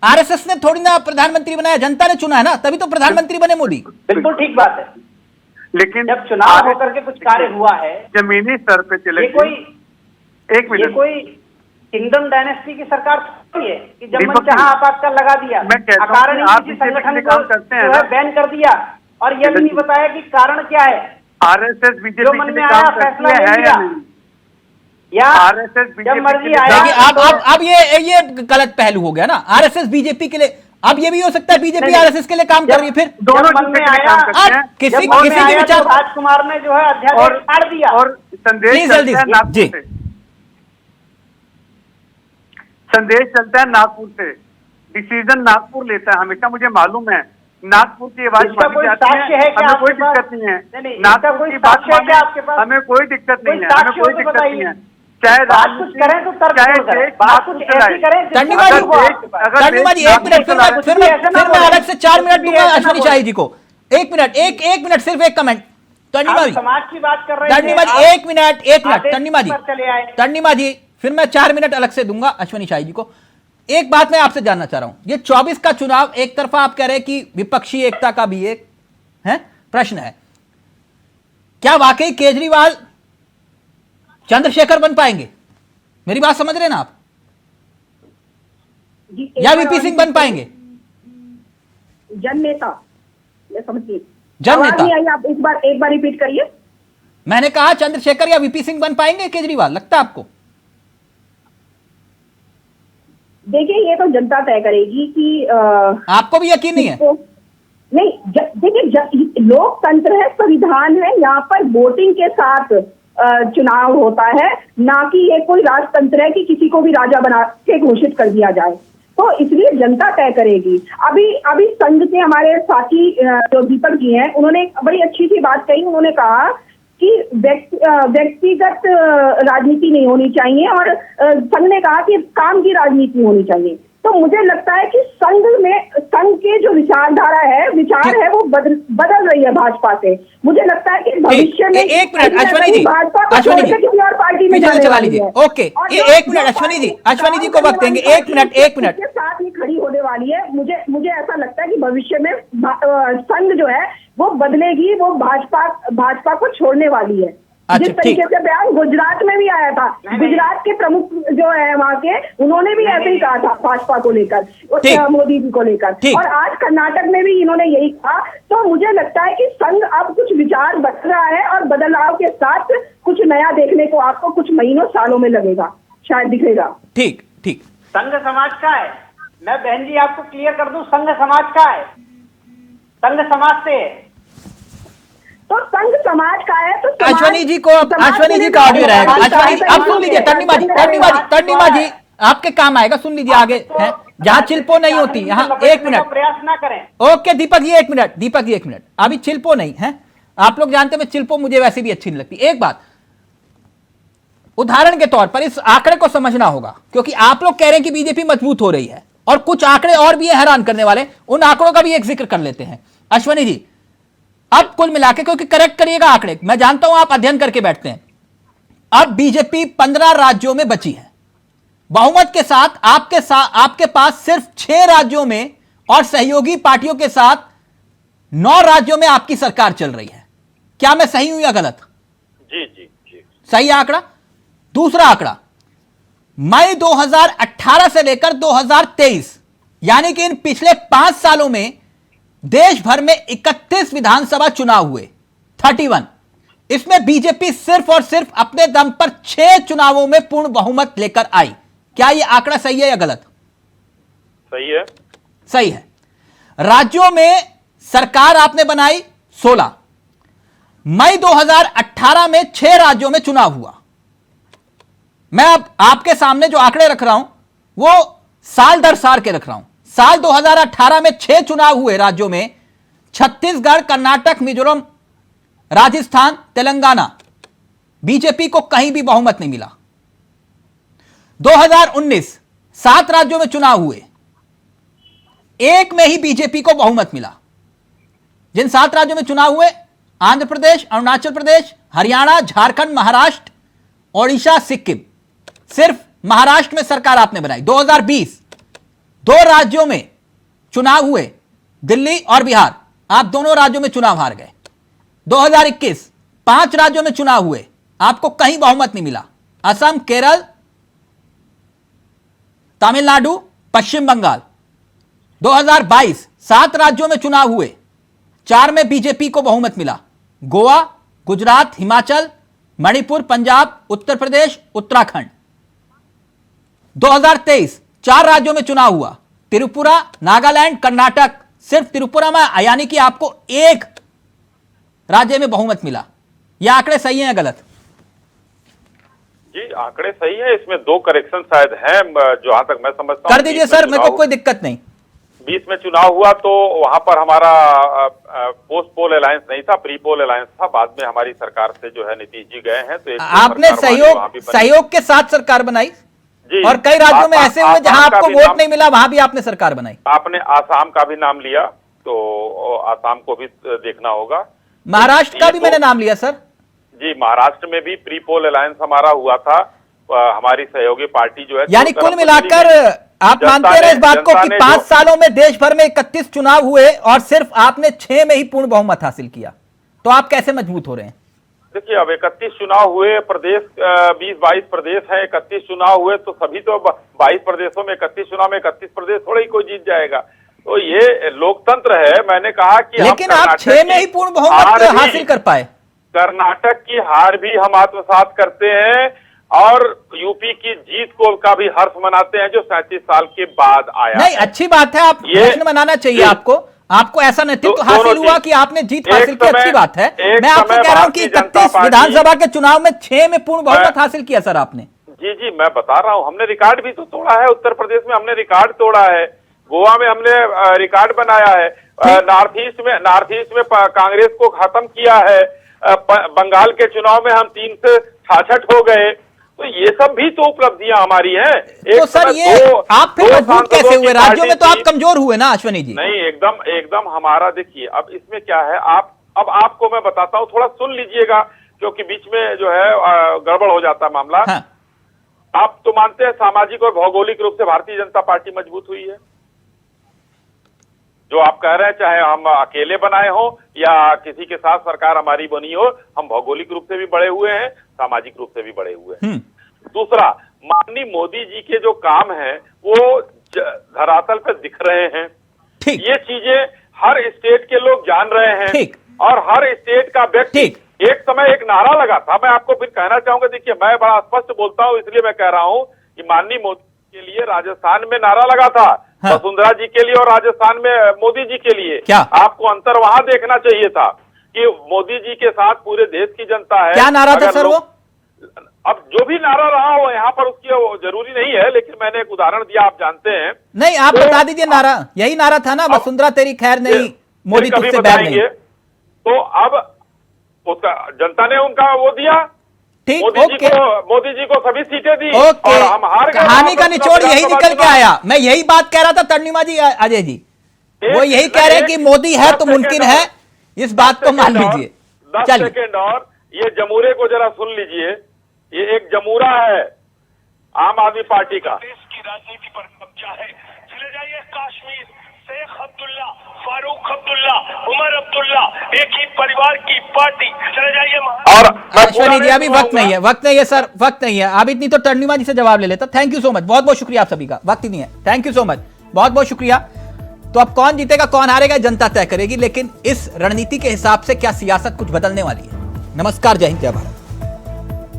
आरएसएस ने थोड़ी ना प्रधानमंत्री बनाया, जनता ने चुना है ना, तभी तो प्रधानमंत्री बने मोदी। बिल्कुल ठीक बात है, लेकिन जब चुनाव होकर के कुछ कार्य हुआ है जमीनी स्तर पे चले, ये कोई एक मिनट, ये कोई किंगडम डायनेस्टी की सरकार थोड़ी है कि जब मन दीपक चाहा आपातकाल लगा दिया, मैं कहता हूं अकारण कि आप किसी बीजेपी संगठन के को काम करते हैं जो है बैन कर दिया, और ये भी नहीं बताया कि कारण क्या है। आरएसएस जो बीजेपी मन के में लिए आया काम करती फैसला है ले या लिया, नहीं? या आरएसएस जब बीजेपी मर्जी के लिए आया। देखिए अब ये गलत पहलू हो गया ना, आरएसएस बीजेपी के लिए। अब ये भी हो सकता है बीजेपी आरएसएस के लिए काम कर रही है, फिर दोनों जब मन में के लिए आया, काम करते हैं। किसी जब मन में किसी के आया विचार तो राजकुमार ने जो है अध्यादेश और फाड़ दिया। और संदेश प्लीज चलता जल्दी है नागपुर जी। से, संदेश चलता है नागपुर से, डिसीजन नागपुर लेता है हमेशा, मुझे मालूम है। नागपुर की आवाज इसका मानी कोई जाती साक्ष्य है क्या हमें कोई आपके पास? दिक्कत नहीं है। नहीं, इसका नागपुर कोई की बात साक्ष्य है क्या माने, आपके पास? हमें कोई दिक्कत नहीं कोई है, हमें साक्ष्य कोई हो तो दिक्कत बताइए। नहीं है। चाहे बात कुछ करें तो तर्क चाहे करें, देश बात कुछ नागपुर ऐसी चलाए। करें जिससे टंडीमा जी, बात हो आपके पास। टंडीमा जी, एक मिनट, फिर मैं अलग से 4 मिनट दूंगा अश्वनी शाही जी को। एक मिनट सिर्फ एक कमेंट। टंडीमा आप जी, समाज की बात कर रहे हैं। टंडीमा जी, एक मिनट आदेश टंडीमा जी, पर चले आए। टंडीमा जी, फिर मैं 4 मिनट अलग से दूंगा अश्वनी शाही जी को। एक बात मैं आपसे जानना चाह रहा हूं, ये 24 का चुनाव, एक तरफा आप कह रहे हैं कि विपक्षी एकता का भी एक है प्रश्न है, क्या वाकई केजरीवाल चंद्रशेखर बन पाएंगे? मेरी बात समझ रहे हैं ना आप? या वीपी सिंह बन पाएंगे? जननेता, ये समझिए, जननेता। आवाज नहीं आई, आप एक बार रिपीट करिए। मैंने कहा चंद्रशेखर या वीपी सिंह बन पाएंगे केजरीवाल, लगता है आपको? देखिए, ये तो जनता तय करेगी कि आपको भी यकीन नहीं है? नहीं, देखिए, लोकतंत्र है, संविधान है, यहाँ पर वोटिंग के साथ चुनाव होता है, ना कि ये कोई राजतंत्र है कि किसी को भी राजा बना के घोषित कर दिया जाए। तो इसलिए जनता तय करेगी। अभी संघ के हमारे साथी जो दीपक जी हैं, उन्होंने बड़ी अच्छी सी बात कही। उन्होंने कहा कि व्यक्तिगत राजनीति नहीं होनी चाहिए, और संघ ने कहा कि काम की राजनीति होनी चाहिए। तो मुझे लगता है कि संघ के जो विचार है वो बदल रही है भाजपा से। मुझे लगता है कि भविष्य में एक मिनट अश्वनी जी, भाजपा को अश्वनी छोड़ जी के किसी और पार्टी में पीछे से जाने चला वाली लीजिए। है। ओके, और ये एक मिनट अश्वनी जी को वक्त देंगे। एक मिनट के साथ ही खड़ी होने वाली है। मुझे ऐसा लगता है कि भविष्य में संघ जो है वो बदलेगी, वो भाजपा को छोड़ने वाली है। अच्छा, जिस तरीके से बयान गुजरात में भी आया था, गुजरात के प्रमुख जो है वहाँ के, उन्होंने भी ऐसे ही कहा था भाजपा को लेकर, मोदी जी को लेकर, और आज कर्नाटक में भी इन्होंने यही कहा। तो मुझे लगता है कि संघ अब कुछ विचार बदल रहा है, और बदलाव के साथ कुछ नया देखने को आपको कुछ महीनों सालों में लगेगा, शायद दिखेगा। ठीक। संघ समाज का है, मैं बहन जी आपको क्लियर कर दूं, संघ समाज का है, संघ समाज से है। तो संघ समाज का है, तो अश्वनी जी का ऑडियो रहेगा। अश्वनी जी, अब सुन लीजिए, टंडीमा जी आपके काम आएगा, सुन लीजिए आगे है, जहां चिल्पो नहीं होती, यहाँ एक मिनट प्रयास ना करें। ओके दीपक जी, एक मिनट, अभी चिल्पो नहीं है, आप लोग जानते हैं चिल्पो मुझे वैसे भी अच्छी नहीं लगती। एक बात उदाहरण के तौर पर इस आंकड़े को समझना होगा, क्योंकि आप लोग कह रहे हैं कि बीजेपी मजबूत हो रही है, और कुछ आंकड़े और भी हैरान करने वाले, उन आंकड़ों का भी एक जिक्र कर लेते हैं। अश्वनी जी, अब कुल मिला के, क्योंकि करेक्ट करिएगा आंकड़े, मैं जानता हूं आप अध्ययन करके बैठते हैं, अब बीजेपी 15 राज्यों में बची है बहुमत के साथ। आपके पास सिर्फ 6 राज्यों में और सहयोगी पार्टियों के साथ 9 राज्यों में आपकी सरकार चल रही है। क्या मैं सही हूं या गलत? जी सही आंकड़ा। दूसरा आंकड़ा, मई 2018 से लेकर 2023, यानी कि इन पिछले 5 सालों में देश भर में 31 विधानसभा चुनाव हुए, 31। इसमें बीजेपी सिर्फ और सिर्फ अपने दम पर 6 चुनावों में पूर्ण बहुमत लेकर आई। क्या यह आंकड़ा सही है या गलत? सही है। सही है। राज्यों में सरकार आपने बनाई 16। मई 2018 में 6 राज्यों में चुनाव हुआ। मैं अब आपके सामने जो आंकड़े रख रहा हूं वो साल दर साल के रख रहा हूं। साल 2018 में 6 चुनाव हुए राज्यों में, छत्तीसगढ़, कर्नाटक, मिजोरम, राजस्थान, तेलंगाना। बीजेपी को कहीं भी बहुमत नहीं मिला। 2019 7 राज्यों में चुनाव हुए, एक में ही बीजेपी को बहुमत मिला। जिन 7 राज्यों में चुनाव हुए, आंध्र प्रदेश, अरुणाचल प्रदेश, हरियाणा, झारखंड, महाराष्ट्र, ओडिशा, सिक्किम। सिर्फ महाराष्ट्र में सरकार आपने बनाई। 2020 2 राज्यों में चुनाव हुए, दिल्ली और बिहार। आप दोनों राज्यों में चुनाव हार गए। 2021 5 राज्यों में चुनाव हुए, आपको कहीं बहुमत नहीं मिला। असम, केरल, तमिलनाडु, पश्चिम बंगाल। 2022 7 राज्यों में चुनाव हुए, 4 में बीजेपी को बहुमत मिला। गोवा, गुजरात, हिमाचल, मणिपुर, पंजाब, उत्तर प्रदेश, उत्तराखंड। 2023 4 राज्यों में चुनाव हुआ, त्रिपुरा, नागालैंड, कर्नाटक। सिर्फ त्रिपुरा में, यानी कि आपको एक राज्य में बहुमत मिला। यह आंकड़े सही हैं या गलत? जी, आंकड़े सही है। इसमें 2 करेक्शन शायद हैं, जहां तक मैं समझता हूं। कर दीजिए सर, मेरे को कोई दिक्कत नहीं। 20 में चुनाव हुआ तो वहां पर हमारा पोस्ट पोल अलायंस नहीं था, प्री पोल अलायंस था। बाद में हमारी सरकार से जो है नीतीश जी गए हैं, तो आपने सहयोग के साथ सरकार बनाई। जी, और कई राज्यों में ऐसे हुए जहां आपको वोट नहीं मिला, वहां भी आपने सरकार बनाई। आपने आसाम का भी नाम लिया, तो आसाम को भी देखना होगा। महाराष्ट्र का भी मैंने नाम लिया सर। जी, महाराष्ट्र में भी प्री पोल अलायंस हमारा हुआ था। हमारी सहयोगी पार्टी जो है, यानी कुल मिलाकर आप मानते रहे इस बात को कि 5 सालों में देश भर में 31 चुनाव हुए और सिर्फ आपने 6 में ही पूर्ण बहुमत हासिल किया, तो आप कैसे मजबूत हो रहे हैं? देखिए, अब 31 चुनाव हुए, प्रदेश 20-22 प्रदेश है, 31 चुनाव हुए, तो सभी तो 22 प्रदेशों में 31 चुनाव में 31 प्रदेश थोड़ा ही कोई जीत जाएगा। तो ये लोकतंत्र है। मैंने कहा कि लेकिन आप 6 में ही पूर्ण बहुमत हासिल कर पाए। कर्नाटक की हार भी हम आत्मसात करते हैं और यूपी की जीत को का भी हर्ष मनाते हैं, जो 37 साल के बाद आया। नहीं, अच्छी बात है, आप जश्न मनाना चाहिए। आपको ऐसा नेतृत्व हासिल हुआ कि आपने जीत हासिल की, अच्छी बात है। मैं आपको कह रहा हूं कि 31 विधानसभा के चुनाव में 6 में पूर्ण बहुमत हासिल किया सर आपने। जी, मैं बता रहा हूं, हमने रिकॉर्ड भी तो तोड़ा है। उत्तर प्रदेश में हमने रिकॉर्ड तोड़ा है, गोवा में हमने रिकॉर्ड बनाया है, नॉर्थ ईस्ट में कांग्रेस को खत्म किया है, बंगाल के चुनाव में हम 3 से 66 हो गए। तो ये सब भी तो उपलब्धियां हमारी हैं। तो सर ये आप फिर मजबूत कैसे हुए? राज्यों में तो आप कमजोर हुए ना अश्वनी जी। नहीं, एकदम हमारा देखिए, अब इसमें क्या है, अब आपको मैं बताता हूं, थोड़ा सुन लीजिएगा, क्योंकि बीच में जो है गड़बड़ हो जाता है मामला। हाँ। आप तो मानते हैं सामाजिक और भौगोलिक रूप से भारतीय जनता पार्टी मजबूत हुई है? जो आप कह रहे हैं, चाहे हम अकेले बनाए हो या किसी के साथ सरकार हमारी बनी हो, हम भौगोलिक रूप से भी बड़े हुए हैं, सामाजिक रूप से भी बड़े हुए हैं। दूसरा, माननीय मोदी जी के जो काम हैं वो धरातल पे दिख रहे हैं। ये चीजें हर स्टेट के लोग जान रहे हैं और हर स्टेट का व्यक्ति। एक समय एक नारा लगा था, मैं आपको फिर कहना चाहूंगा। देखिए, मैं बड़ा स्पष्ट बोलता हूं, इसलिए मैं कह रहा हूं कि माननीय मोदी के लिए राजस्थान में नारा लगा था, वसुंधरा जी के लिए और राजस्थान में मोदी जी के लिए। क्या आपको अंतर वहां देखना चाहिए था कि मोदी जी के साथ पूरे देश की जनता है। क्या नारा था सर वो? अब जो भी नारा रहा हो यहाँ पर, उसकी जरूरी नहीं है, लेकिन मैंने एक उदाहरण दिया, आप जानते हैं। नहीं, आप बता दीजिए नारा। यही नारा था ना, वसुंधरा तेरी खैर नहीं, मोदी तुझसे बैर नहीं। तो अब उसका जनता ने उनका वो दिया, ठीक, मोदी जी को सभी सीटें दी और हम हार गए। कहानी का निचोड़ यही निकल के आया। मैं यही बात कह रहा था तरणिमा जी, अजय जी, वो यही कह रहे हैं कि मोदी है तो मुमकिन है। इस बात को मान लीजिए। 10 सेकेंड और ये जमूरे को जरा सुन लीजिए। ये एक जमूरा है आम आदमी पार्टी का। देश की राजनीति पर कब्जा है। चले जाइए कश्मीर, शेख अब्दुल्ला, फारूक अब्दुल्ला, उमर अब्दुल्ला, एक ही परिवार की पार्टी। चले जाइए। और अश्वनी जी, अभी वक्त नहीं है सर, वक्त नहीं है। अभी इतनी तो तरणिमा जी से जवाब ले लेता। थैंक यू सो मच, बहुत बहुत शुक्रिया आप सभी का। वक्त ही नहीं है। थैंक यू सो मच, बहुत बहुत शुक्रिया। तो अब कौन जीतेगा कौन हारेगा जनता तय करेगी, लेकिन इस रणनीति के हिसाब से क्या सियासत कुछ बदलने वाली है? नमस्कार, जय हिंद, जय भारत।